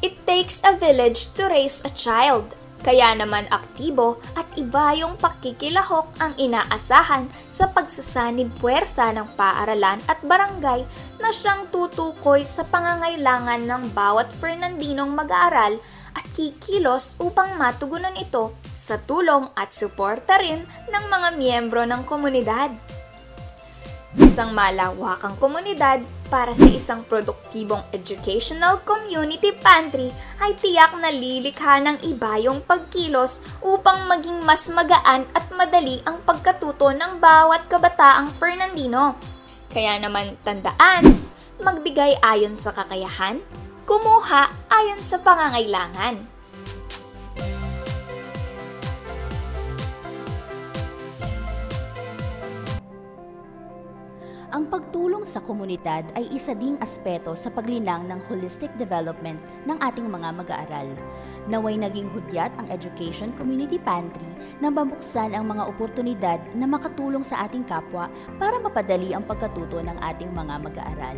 it takes a village to raise a child. Kaya naman aktibo at iba yung pakikilahok ang inaasahan sa pagsasanib puwersa ng paaralan at barangay na siyang tutukoy sa pangangailangan ng bawat Fernandinong mag-aaral at kikilos upang matugunan ito sa tulong at suporta rin ng mga miyembro ng komunidad. Isang malawakang komunidad para sa isang produktibong educational community pantry ay tiyak na lilikha ng iba yung pagkilos upang maging mas magaan at madali ang pagkatuto ng bawat kabataang Fernandino. Kaya naman tandaan, magbigay ayon sa kakayahan, kumuha ayon sa pangangailangan. Ang pagtulong sa komunidad ay isa ding aspeto sa paglinang ng holistic development ng ating mga mag-aaral. Naway naging hudyat ang Education Community Pantry na mabuksan ang mga oportunidad na makatulong sa ating kapwa para mapadali ang pagkatuto ng ating mga mag-aaral.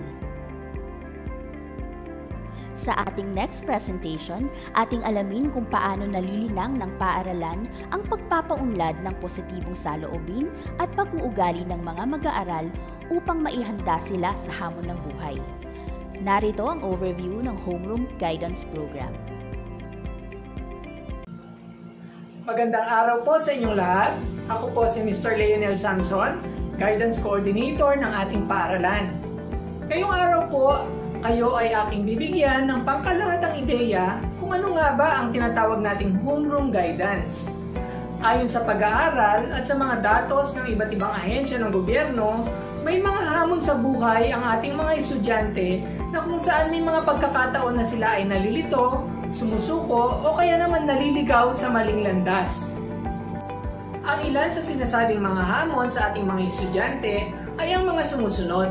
Sa ating next presentation, ating alamin kung paano nalilinang ng paaralan ang pagpapaunlad ng positibong saloobin at pag-uugali ng mga mag-aaral upang maihanda sila sa hamon ng buhay. Narito ang overview ng Homeroom Guidance Program. Magandang araw po sa inyong lahat. Ako po si Mr. Leonel Samson, Guidance Coordinator ng ating paaralan. Ngayong araw po, kayo ay aking bibigyan ng pangkalahatang ideya kung ano nga ba ang tinatawag nating homeroom guidance. Ayon sa pag-aaral at sa mga datos ng iba't ibang ahensya ng gobyerno, may mga hamon sa buhay ang ating mga estudyante na kung saan may mga pagkakataon na sila ay nalilito, sumusuko o kaya naman naliligaw sa maling landas. Ang ilan sa sinasabing mga hamon sa ating mga estudyante ay ang mga sumusunod: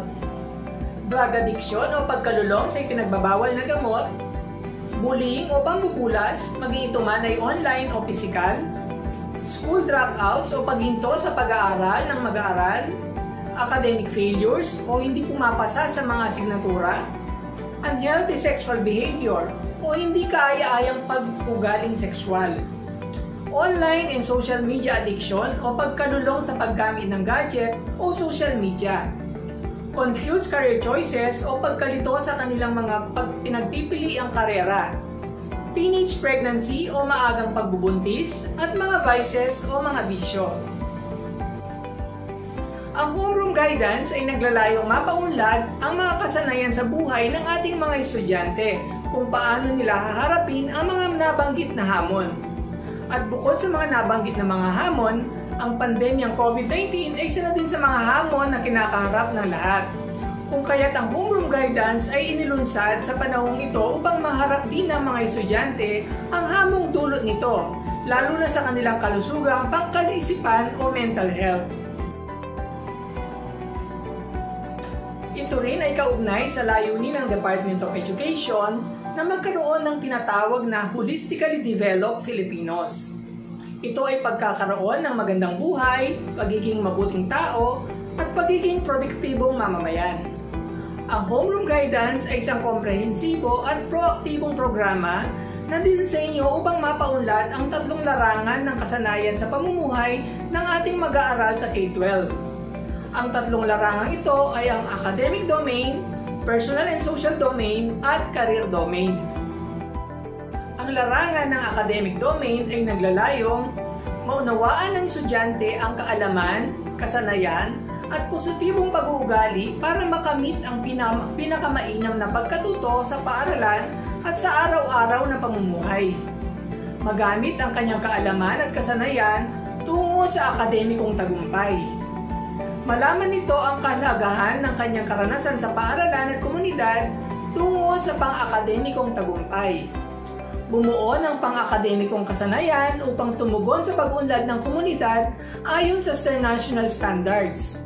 drug addiction o pagkalulong sa ipinagbabawal na gamot, bullying o pambubulas, maging ito man ay online o pisikal, school dropouts o paghinto sa pag-aaral ng mag-aaral, academic failures o hindi pumapasa sa mga asignatura, unhealthy sexual behavior o hindi kaaya-ayang pag-ugaling sexual, online and social media addiction o pagkalulong sa paggamit ng gadget o social media, confused career choices o pagkalito sa kanilang mga pinagpipiliang karera, teenage pregnancy o maagang pagbubuntis, at mga vices o mga bisyo. Ang homeroom guidance ay naglalayong mapaunlad ang mga kasanayan sa buhay ng ating mga estudyante kung paano nila haharapin ang mga nabanggit na hamon. At bukod sa mga nabanggit na mga hamon, ang pandemyang COVID-19 ay isa na din sa mga hamon na kinakaharap ng lahat. Kung kaya't ang homeroom guidance ay inilunsad sa panahong ito upang maharap din ng mga estudyante ang hamong dulot nito, lalo na sa kanilang kalusugang pangkaisipan o mental health. Ito rin ay kaugnay sa layunin ng Department of Education na magkaroon ng tinatawag na Holistically Developed Filipinos. Ito ay pagkakaroon ng magandang buhay, pagiging mabuting tao, at pagiging produktibong mamamayan. Ang homeroom guidance ay isang komprehensibo at proaktibong programa na dinisenyo upang mapaunlad ang 3 larangan ng kasanayan sa pamumuhay ng ating mag-aaral sa K-12. Ang 3 larangang ito ay ang academic domain, personal and social domain, at career domain. Ang larangan ng academic domain ay naglalayong maunawaan ng estudyante ang kaalaman, kasanayan, at positibong pag-uugali para makamit ang pinakamainam na pagkatuto sa paaralan at sa araw-araw na pamumuhay. Magamit ang kanyang kaalaman at kasanayan tungo sa akademikong tagumpay. Malaman nito ang kahalagahan ng kanyang karanasan sa paaralan at komunidad tungo sa pang-akademikong tagumpay. Bumuo ng pang-akademikong kasanayan upang tumugon sa pag-unlad ng komunidad ayon sa international standards.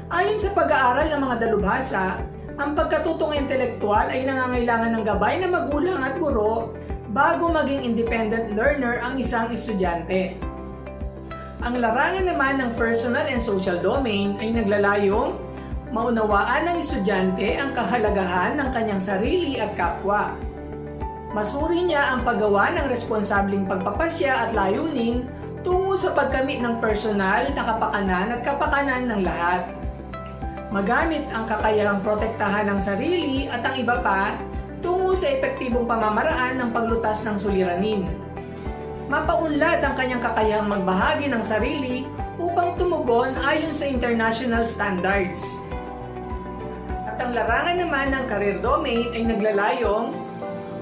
Ayon sa pag-aaral ng mga dalubhasa, ang pagkatutong intelektual ay nangangailangan ng gabay ng magulang at guro bago maging independent learner ang isang estudyante. Ang larangan naman ng personal and social domain ay naglalayong Maunawaan ng estudyante ang kahalagahan ng kanyang sarili at kapwa. Masuri niya ang paggawa ng responsableng pagpapasya at layunin tungo sa pagkamit ng personal na kapakanan at kapakanan ng lahat. Magamit ang kakayahang protektahan ng sarili at ang iba pa tungo sa epektibong pamamaraan ng paglutas ng suliranin. Mapaunlad ang kanyang kakayahang magbahagi ng sarili upang tumugon ayon sa international standards. At ang larangan naman ng career domain ay naglalayong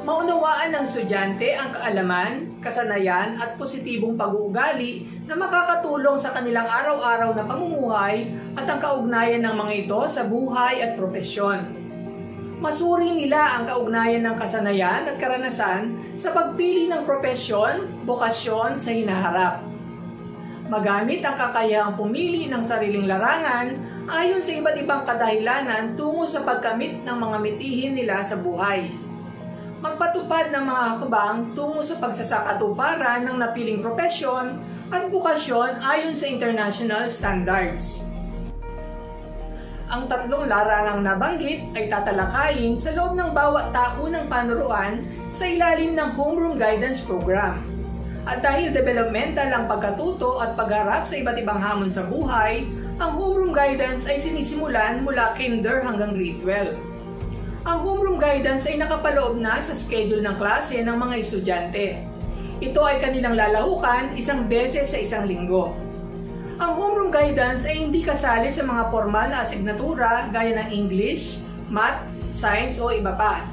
maunawaan ng estudyante ang kaalaman, kasanayan at positibong pag-uugali na makakatulong sa kanilang araw-araw na pamumuhay at ang kaugnayan ng mga ito sa buhay at propesyon. Masuri nila ang kaugnayan ng kasanayan at karanasan sa pagpili ng propesyon, bokasyon sa hinaharap. Magamit ang kakayahang pumili ng sariling larangan ayon sa iba't ibang kadahilanan tungo sa pagkamit ng mga mitihin nila sa buhay. Magpatupad ng mga hakbang tungo sa pagsasakatuparan ng napiling propesyon at bokasyon ayon sa international standards. Ang tatlong larangang nabanggit ay tatalakayin sa loob ng bawat taunang panuruan sa ilalim ng Homeroom Guidance Program. At dahil developmental ang pagkatuto at pagharap sa iba't ibang hamon sa buhay, ang Homeroom Guidance ay sinisimulan mula Kinder hanggang Grade 12. Ang Homeroom Guidance ay nakapaloob na sa schedule ng klase ng mga estudyante. Ito ay kanilang lalahukan isang beses sa isang linggo. Ang Homeroom Guidance ay hindi kasali sa mga formal na asignatura gaya ng English, Math, Science o iba pa.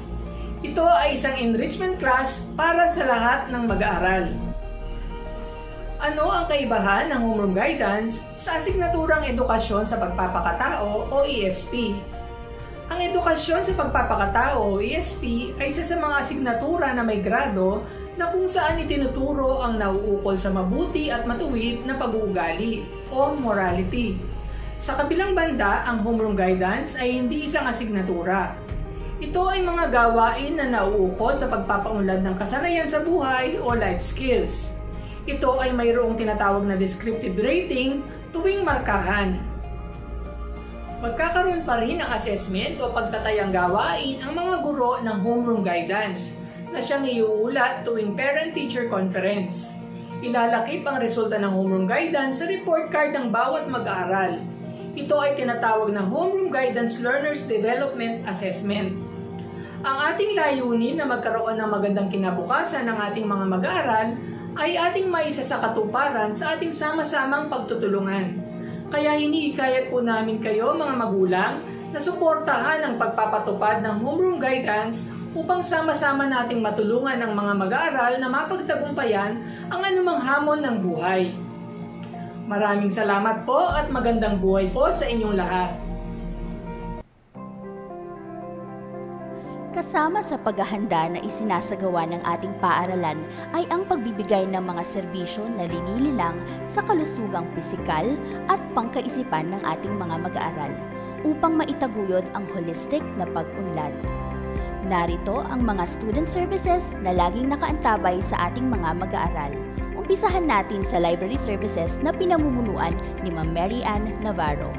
Ito ay isang enrichment class para sa lahat ng mag-aaral. Ano ang kaibahan ng Homeroom Guidance sa asignaturang Edukasyon sa Pagpapakatao o ESP? Ang Edukasyon sa Pagpapakatao o ESP ay isa sa mga asignatura na may grado na kung saan itinuturo ang nauukol sa mabuti at matuwid na pag-uugali o morality. Sa kabilang banda, ang Homeroom Guidance ay hindi isang asignatura. Ito ay mga gawain na nauukol sa pagpapaunlad ng kasanayan sa buhay o life skills. Ito ay mayroong tinatawag na descriptive rating tuwing markahan. Magkakaroon pa rin ng assessment o pagtatayang gawain ang mga guro ng Homeroom Guidance na siyang iuulat tuwing Parent-Teacher Conference. Ilalakip ang resulta ng Homeroom Guidance sa report card ng bawat mag-aaral. Ito ay tinatawag na Homeroom Guidance Learners Development Assessment. Ang ating layunin na magkaroon ng magandang kinabukasan ng ating mga mag-aaral ay ating maisa sa katuparan sa ating sama-samang pagtutulungan. Kaya hinihikayat po namin kayo mga magulang na suportahan ang pagpapatupad ng Homeroom Guidance upang sama-sama nating matulungan ang mga mag-aaral na mapagtagumpayan ang anumang hamon ng buhay. Maraming salamat po at magandang buhay po sa inyong lahat. Kasama sa paghahanda na isinasagawa ng ating paaralan ay ang pagbibigay ng mga serbisyo na linililang sa kalusugang pisikal at pangkaisipan ng ating mga mag-aaral upang maitaguyod ang holistic na pag-unlad. Narito ang mga student services na laging nakaantabay sa ating mga mag-aaral. Umpisahan natin sa library services na pinamumunuan ni Ma'am Mary Ann Navarro.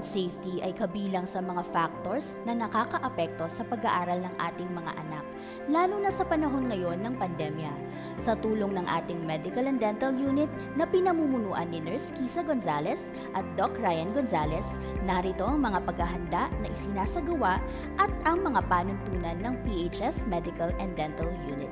safety ay kabilang sa mga factors na nakakaapekto sa pag-aaral ng ating mga anak, lalo na sa panahon ngayon ng pandemya. Sa tulong ng ating Medical and Dental Unit na pinamumunuan ni Nurse Kisa Gonzalez at Doc Ryan Gonzalez, narito ang mga paghahanda na isinasagawa at ang mga panuntunan ng PHS Medical and Dental Unit.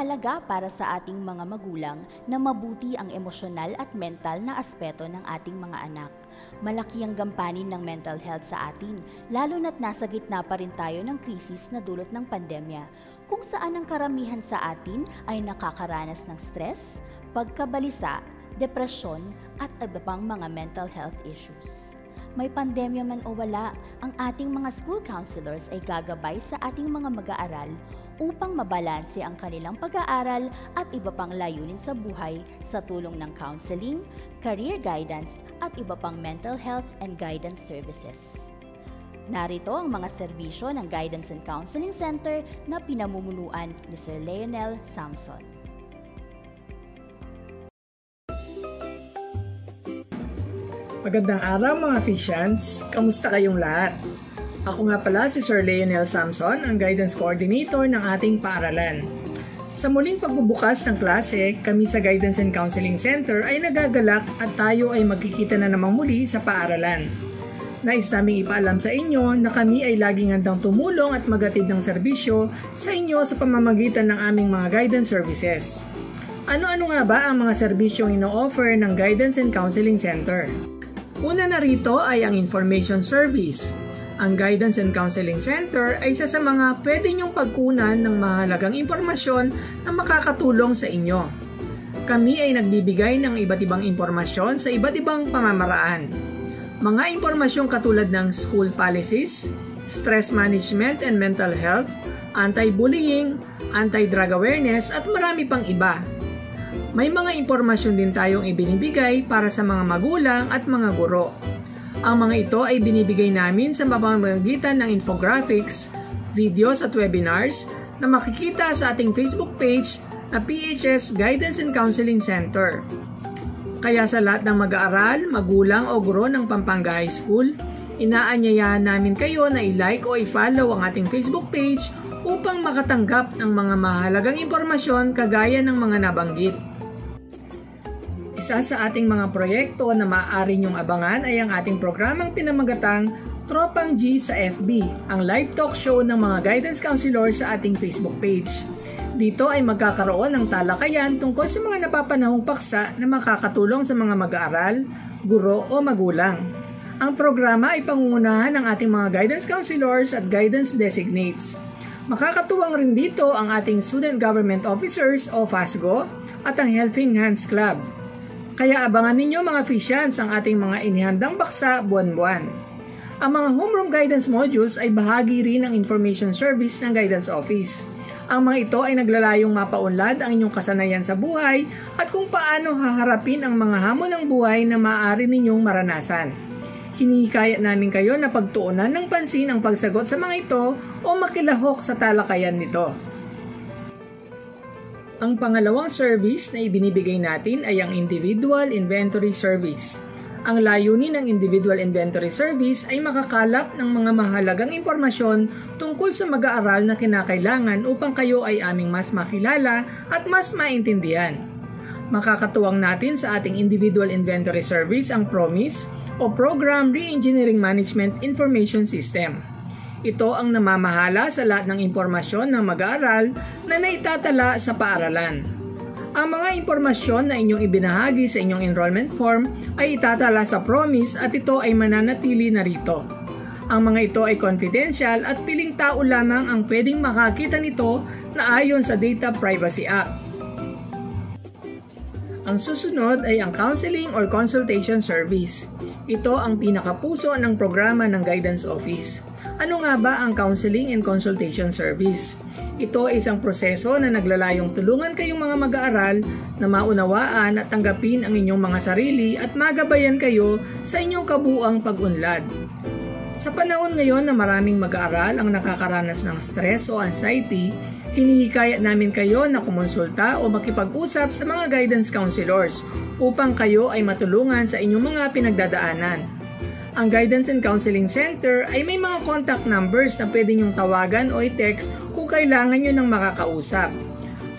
Mahalaga para sa ating mga magulang na mabuti ang emosyonal at mental na aspeto ng ating mga anak. Malaki ang gampanin ng mental health sa atin, lalo na't nasa gitna pa rin tayo ng krisis na dulot ng pandemya, kung saan ang karamihan sa atin ay nakakaranas ng stress, pagkabalisa, depresyon at iba pang mga mental health issues. May pandemya man o wala, ang ating mga school counselors ay gagabay sa ating mga mag-aaral upang mabalanse ang kanilang pag-aaral at iba pang layunin sa buhay sa tulong ng counseling, career guidance at iba pang mental health and guidance services. Narito ang mga serbisyo ng Guidance and Counseling Center na pinamumunuan ni Sir Leonel Samson. Magandang araw mga Fishans! Kamusta kayong lahat? Ako nga pala si Sir Leonel Samson, ang Guidance Coordinator ng ating paaralan. Sa muling pagbubukas ng klase, kami sa Guidance and Counseling Center ay nagagalak at tayo ay magkikita na namang muli sa paaralan. Nais naming ipaalam sa inyo na kami ay laging handang tumulong at magatid ng serbisyo sa inyo sa pamamagitan ng aming mga guidance services. Ano-ano nga ba ang mga serbisyong ino-offer ng Guidance and Counseling Center? Una na rito ay ang Information Service. Ang Guidance and Counseling Center ay isa sa mga pwede niyong pagkunan ng mahalagang impormasyon na makakatulong sa inyo. Kami ay nagbibigay ng iba't ibang impormasyon sa iba't ibang pamamaraan. Mga impormasyong katulad ng school policies, stress management and mental health, anti-bullying, anti-drug awareness at marami pang iba. May mga impormasyon din tayong ibinibigay para sa mga magulang at mga guro. Ang mga ito ay binibigay namin sa pamamagitan ng infographics, videos at webinars na makikita sa ating Facebook page na PHS Guidance and Counseling Center. Kaya sa lahat ng mag-aaral, magulang o guro ng Pampanga High School, inaanyayahan namin kayo na i-like o i-follow ang ating Facebook page upang makatanggap ng mga mahalagang impormasyon kagaya ng mga nabanggit. Isa sa ating mga proyekto na maaari niyong abangan ay ang ating programang pinamagatang Tropang G sa FB, ang live talk show ng mga guidance counselors sa ating Facebook page. Dito ay magkakaroon ng talakayan tungkol sa mga napapanahong paksa na makakatulong sa mga mag-aaral, guro o magulang. Ang programa ay pangungunahan ng ating mga guidance counselors at guidance designates. Makakatuwang rin dito ang ating Student Government Officers o FASGO at ang Helping Hands Club. Kaya abangan ninyo mga Fishans ang ating mga inihandang baksa buwan-buwan. Ang mga homeroom guidance modules ay bahagi rin ng information service ng Guidance Office. Ang mga ito ay naglalayong mapaunlad ang inyong kasanayan sa buhay at kung paano haharapin ang mga hamon ng buhay na maaari ninyong maranasan. Hinihikayat namin kayo na pagtuunan ng pansin ang pagsagot sa mga ito o makilahok sa talakayan nito. Ang pangalawang service na ibinibigay natin ay ang Individual Inventory Service. Ang layunin ng Individual Inventory Service ay makakalap ng mga mahalagang impormasyon tungkol sa mag-aaral na kinakailangan upang kayo ay aming mas makilala at mas maintindihan. Makakatuwang natin sa ating Individual Inventory Service ang PROMIS o Program Re-Engineering Management Information System. Ito ang namamahala sa lahat ng impormasyon ng mag-aaral na naitatala sa paaralan. Ang mga impormasyon na inyong ibinahagi sa inyong enrollment form ay itatala sa PROMIS at ito ay mananatili na rito. Ang mga ito ay confidential at piling tao lamang ang pwedeng makakita nito na ayon sa Data Privacy Act. Ang susunod ay ang Counseling or Consultation Service. Ito ang pinakapuso ng programa ng Guidance Office. Ano nga ba ang Counseling and Consultation Service? Ito ay isang proseso na naglalayong tulungan kayong mga mag-aaral na maunawaan at tanggapin ang inyong mga sarili at magabayan kayo sa inyong kabuuang pag-unlad. Sa panahon ngayon na maraming mag-aaral ang nakakaranas ng stress o anxiety, hinihikayat namin kayo na kumonsulta o makipag-usap sa mga guidance counselors upang kayo ay matulungan sa inyong mga pinagdadaanan. Ang Guidance and Counseling Center ay may mga contact numbers na pwede nyong tawagan o i-text kung kailangan nyo ng makakausap.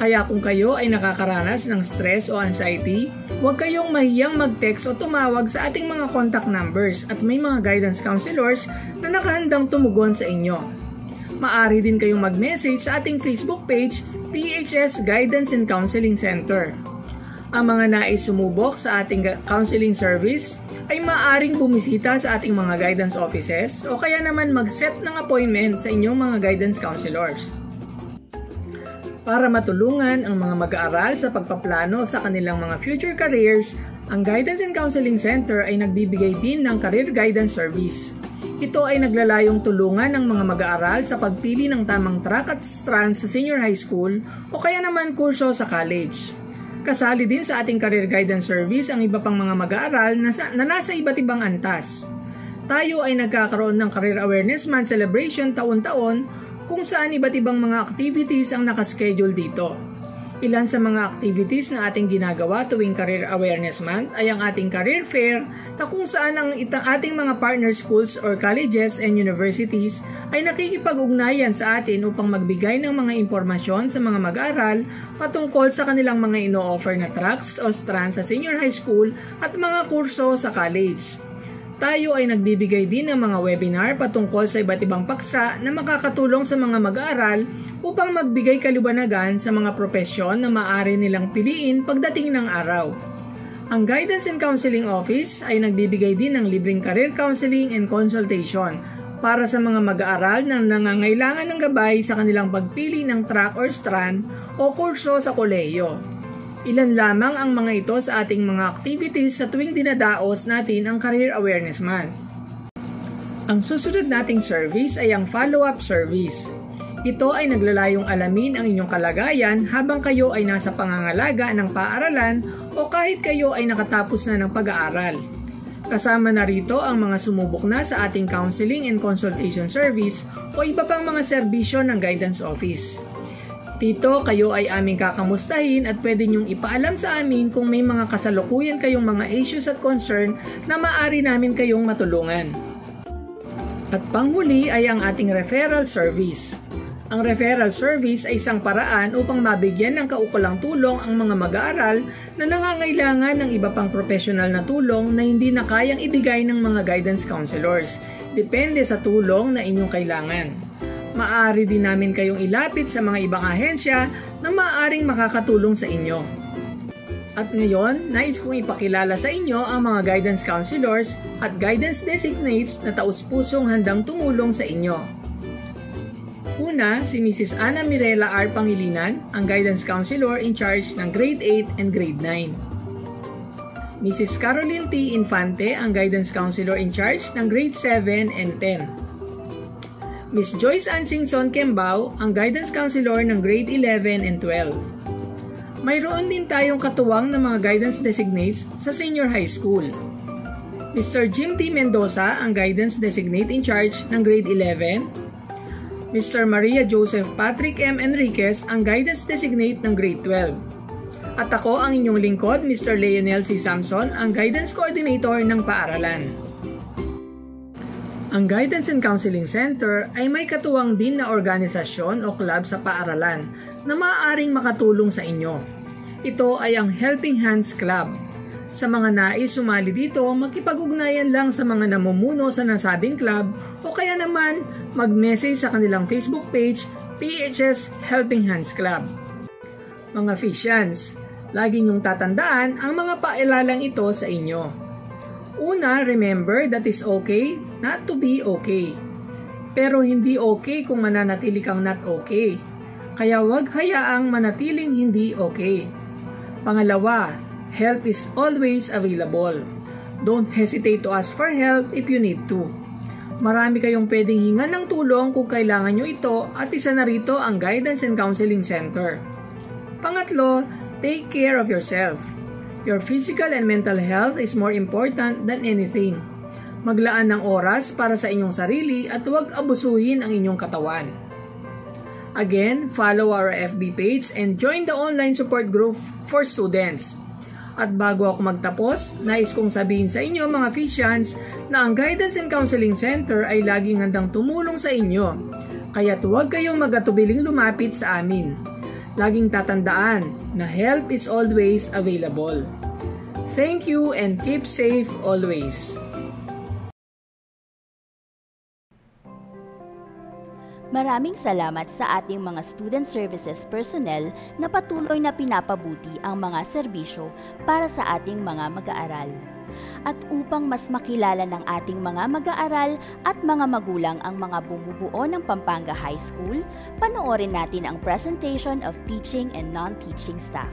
Kaya kung kayo ay nakakaranas ng stress o anxiety, huwag kayong mahiyang mag-text o tumawag sa ating mga contact numbers at may mga guidance counselors na nakahandang tumugon sa inyo. Maaari din kayong mag-message sa ating Facebook page, PHS Guidance and Counseling Center. Ang mga nais sumubok sa ating counseling service ay maaaring bumisita sa ating mga guidance offices o kaya naman mag-set ng appointment sa inyong mga guidance counselors. Para matulungan ang mga mag-aaral sa pagpaplano sa kanilang mga future careers, ang Guidance and Counseling Center ay nagbibigay din ng career guidance service. Ito ay naglalayong tulungan ng mga mag-aaral sa pagpili ng tamang track at strand sa senior high school o kaya naman kurso sa college. Kasali din sa ating career guidance service ang iba pang mga mag-aaral na nasa iba't ibang antas. Tayo ay nagkakaroon ng Career Awareness Month celebration taon-taon kung saan iba't ibang mga activities ang nakaschedule dito. Ilan sa mga activities na ating ginagawa tuwing Career Awareness Month ay ang ating career fair na kung saan ang ating mga partner schools or colleges and universities ay nakikipag-ugnayan sa atin upang magbigay ng mga impormasyon sa mga mag-aaral patungkol sa kanilang mga ino-offer na tracks o strands sa senior high school at mga kurso sa college. Tayo ay nagbibigay din ng mga webinar patungkol sa iba't ibang paksa na makakatulong sa mga mag-aaral upang magbigay kaliwanagan sa mga propesyon na maaari nilang piliin pagdating ng araw. Ang Guidance and Counseling Office ay nagbibigay din ng libreng career counseling and consultation para sa mga mag-aaral na nangangailangan ng gabay sa kanilang pagpili ng track or strand o kurso sa kolehiyo. Ilan lamang ang mga ito sa ating mga activities sa tuwing dinadaos natin ang Career Awareness Month. Ang susunod nating service ay ang follow-up service. Ito ay naglalayong alamin ang inyong kalagayan habang kayo ay nasa pangangalaga ng paaralan o kahit kayo ay nakatapos na ng pag-aaral. Kasama na rito ang mga sumubok na sa ating counseling and consultation service o iba pang mga serbisyo ng guidance office. Dito, kayo ay aming kakamustahin at pwede niyong ipaalam sa amin kung may mga kasalukuyan kayong mga issues at concern na maaari namin kayong matulungan. At panghuli ay ang ating referral service. Ang referral service ay isang paraan upang mabigyan ng kaukulang tulong ang mga mag-aaral na nangangailangan ng iba pang professional na tulong na hindi na kayang ibigay ng mga guidance counselors. Depende sa tulong na inyong kailangan. Maaari din namin kayong ilapit sa mga ibang ahensya na maaaring makakatulong sa inyo. At ngayon, nais kong ipakilala sa inyo ang mga guidance counselors at guidance designates na taus-pusong handang tumulong sa inyo. Una, si Mrs. Ana Mirela R. Pangilinan, ang guidance counselor in charge ng grade 8 and grade 9. Mrs. Caroline T. Infante, ang guidance counselor in charge ng grade 7 and 10. Miss Joyce Ann Singson Kembao, ang guidance counselor ng grade 11 and 12. Mayroon din tayong katuwang ng mga guidance designates sa senior high school. Mr. Jim T. Mendoza, ang guidance designate in charge ng grade 11. Mr. Maria Joseph Patrick M. Enriquez, ang guidance designate ng grade 12. At ako ang inyong lingkod, Mr. Leonel C. Samson, ang guidance coordinator ng paaralan. Ang Guidance and Counseling Center ay may katuwang din na organisasyon o club sa paaralan na maaaring makatulong sa inyo. Ito ay ang Helping Hands Club. Sa mga nais sumali dito, makipag-ugnayan lang sa mga namumuno sa nasabing club o kaya naman mag-message sa kanilang Facebook page, PHS Helping Hands Club. Mga Fishans, lagi niyong tatandaan ang mga paalalang ito sa inyo. Una, remember that it's okay not to be okay. Pero hindi okay kung mananatili kang not okay. Kaya huwag hayaang manatiling hindi okay. Pangalawa, help is always available. Don't hesitate to ask for help if you need to. Marami kayong pwedeng hingan ng tulong kung kailangan nyo ito at isa na rito ang Guidance and Counseling Center. Pangatlo, take care of yourself. Your physical and mental health is more important than anything. Maglaan ng oras para sa inyong sarili at huwag abusuhin ang inyong katawan. Again, follow our FB page and join the online support group for students. At bago ako magtapos, nais kong sabihin sa inyo mga Fishans na ang Guidance and Counseling Center ay laging handang tumulong sa inyo. Kaya't huwag kayong mag-atubiling lumapit sa amin. Laging tatandaan na help is always available. Thank you and keep safe always. Maraming salamat sa ating mga student services personnel na patuloy na pinapabuti ang mga serbisyo para sa ating mga mag-aaral. At upang mas makilala ng ating mga mag-aaral at mga magulang ang mga bumubuo ng Pampanga High School, panoorin natin ang presentation of teaching and non-teaching staff.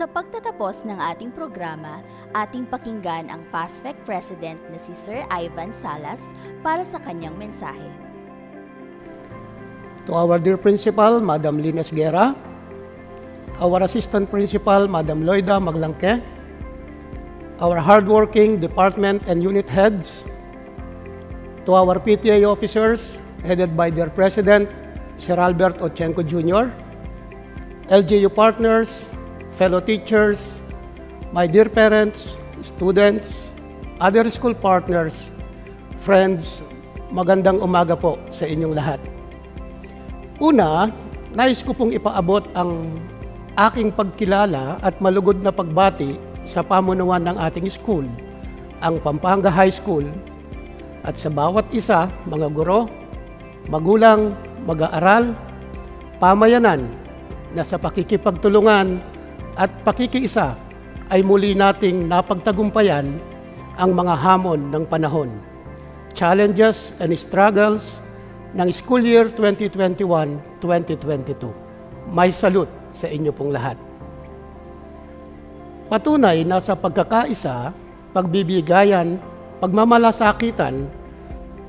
Sa pagtatapos ng ating programa, ating pakinggan ang FASFEC President na si Sir Ivan Salas para sa kanyang mensahe. To our dear Principal, Madam Lines Guerra, our Assistant Principal, Madam Loida Maglangke, our hardworking department and unit heads, to our PTA officers, headed by their President, Sir Albert Ochenko Jr., LGU partners, fellow teachers, my dear parents, students, other school partners, friends, magandang umaga po sa inyong lahat. Una, nais ko pong ipaabot ang aking pagkilala at malugod na pagbati sa pamunuan ng ating school, ang Pampanga High School, at sa bawat isa, mga guro, magulang, mag-aaral, pamayanan, na sa pakikipagtulungan at pakikiisa ay muli nating napagtagumpayan ang mga hamon ng panahon, challenges and struggles ng school year 2021-2022. May salute sa inyo pong lahat. Patunay na sa pagkakaisa, pagbibigayan, pagmamalasakitan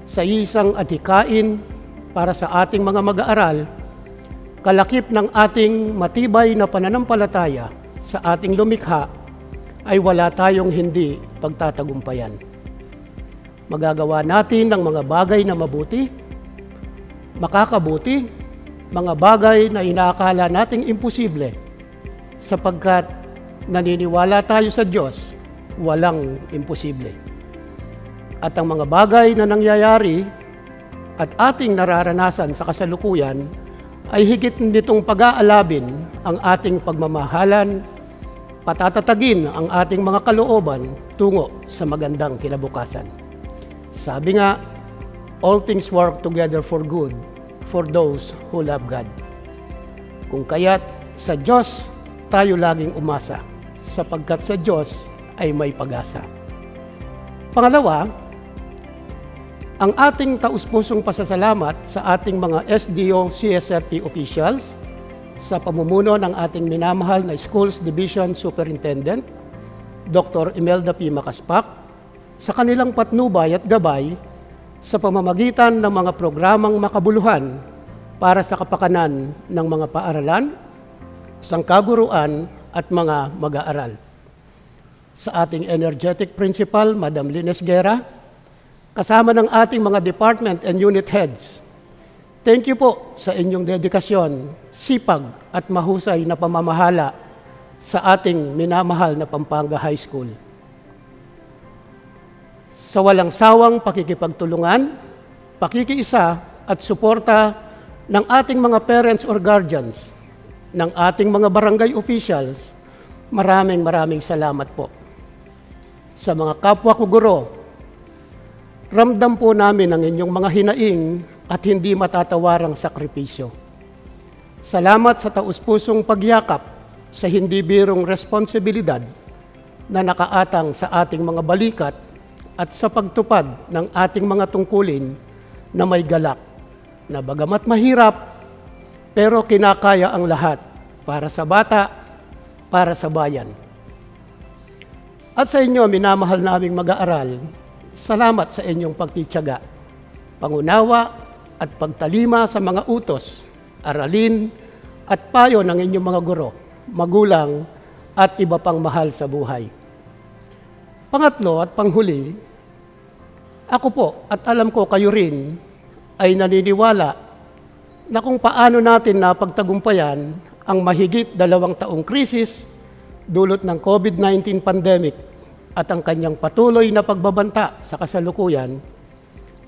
sa isang adhikain para sa ating mga mag-aaral, kalakip ng ating matibay na pananampalataya sa ating lumikha ay wala tayong hindi pagtatagumpayan. Magagawa natin ang mga bagay na mabuti, makakabuti, mga bagay na inaakala nating imposible, sapagkat naniniwala tayo sa Diyos, walang imposible. At ang mga bagay na nangyayari at ating nararanasan sa kasalukuyan ay higit nitong pag-aalabin ang ating pagmamahalan, patatatagin ang ating mga kalooban tungo sa magandang kinabukasan. Sabi nga, all things work together for good for those who love God. Kung kaya't sa Diyos tayo laging umasa, sapagkat sa Diyos ay may pag-asa. Pangalawa, ang ating taus-pusong pasasalamat sa ating mga SDO CSFP officials sa pamumuno ng ating minamahal na Schools Division Superintendent, Dr. Imelda P. Macaspac, sa kanilang patnubay at gabay sa pamamagitan ng mga programang makabuluhan para sa kapakanan ng mga paaralan, sangkaguruan at mga mag-aaral. Sa ating energetic principal, Madam Lines Guerra, kasama ng ating mga department and unit heads, thank you po sa inyong dedikasyon, sipag at mahusay na pamamahala sa ating minamahal na Pampanga High School. Sa walang sawang pakikipagtulungan, pakikiisa at suporta ng ating mga parents or guardians, ng ating mga barangay officials, maraming salamat po. Sa mga kapwa ko guro, ramdam po namin ang inyong mga hinaing at hindi matatawarang sakripisyo. Salamat sa taus-pusong pagyakap sa hindi birong responsibilidad na nakaatang sa ating mga balikat at sa pagtupad ng ating mga tungkulin na may galak, na bagamat mahirap, pero kinakaya ang lahat para sa bata, para sa bayan. At sa inyo, minamahal naming mag-aaral, salamat sa inyong pagtitiyaga, pangunawa at pagtalima sa mga utos, aralin at payo ng inyong mga guro, magulang at iba pang mahal sa buhay. Pangatlo at panghuli, ako po at alam ko kayo rin ay naniniwala na kung paano natin napagtagumpayan ang mahigit 2 taong krisis dulot ng COVID-19 pandemic at ang kanyang patuloy na pagbabanta sa kasalukuyan,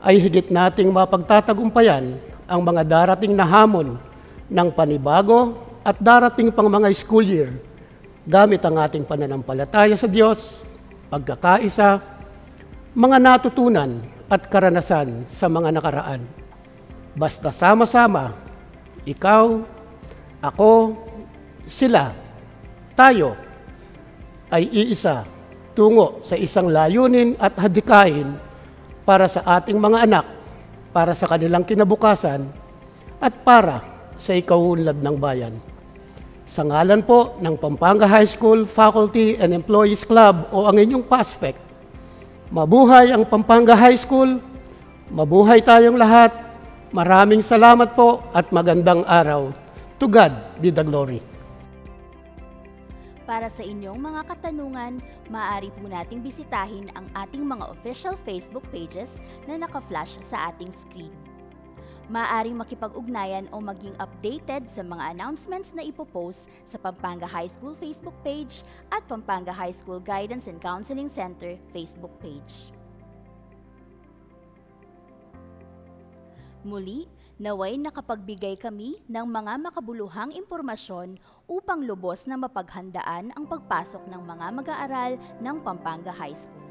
ay higit nating mapagtatagumpayan ang mga darating na hamon ng panibago at darating pang mga school year gamit ang ating pananampalataya sa Diyos, pagkakaisa, mga natutunan at karanasan sa mga nakaraan. Basta sama-sama, ikaw, ako, sila, tayo, ay iisa tungo sa isang layunin at hadikain para sa ating mga anak, para sa kanilang kinabukasan, at para sa ikaunlad ng bayan. Sa ngalan po ng Pampanga High School Faculty and Employees Club o ang inyong PASFEC, mabuhay ang Pampanga High School, mabuhay tayong lahat, maraming salamat po at magandang araw. To God be the glory. Para sa inyong mga katanungan, maaari po nating bisitahin ang ating mga official Facebook pages na naka-flash sa ating screen. Maaaring makipag-ugnayan o maging updated sa mga announcements na ipopost sa Pampanga High School Facebook page at Pampanga High School Guidance and Counseling Center Facebook page. Muli, naway nakapagbigay kami ng mga makabuluhang impormasyon upang lubos na mapaghandaan ang pagpasok ng mga mag-aaral ng Pampanga High School.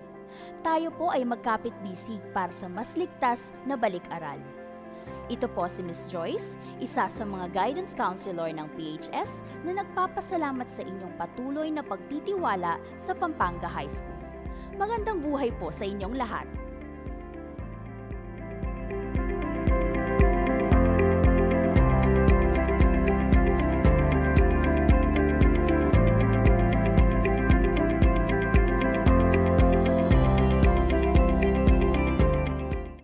Tayo po ay magkapit-bisig para sa mas ligtas na balik-aral. Ito po si Ms. Joyce, isa sa mga guidance counselor ng PHS na nagpapasalamat sa inyong patuloy na pagtitiwala sa Pampanga High School. Magandang buhay po sa inyong lahat!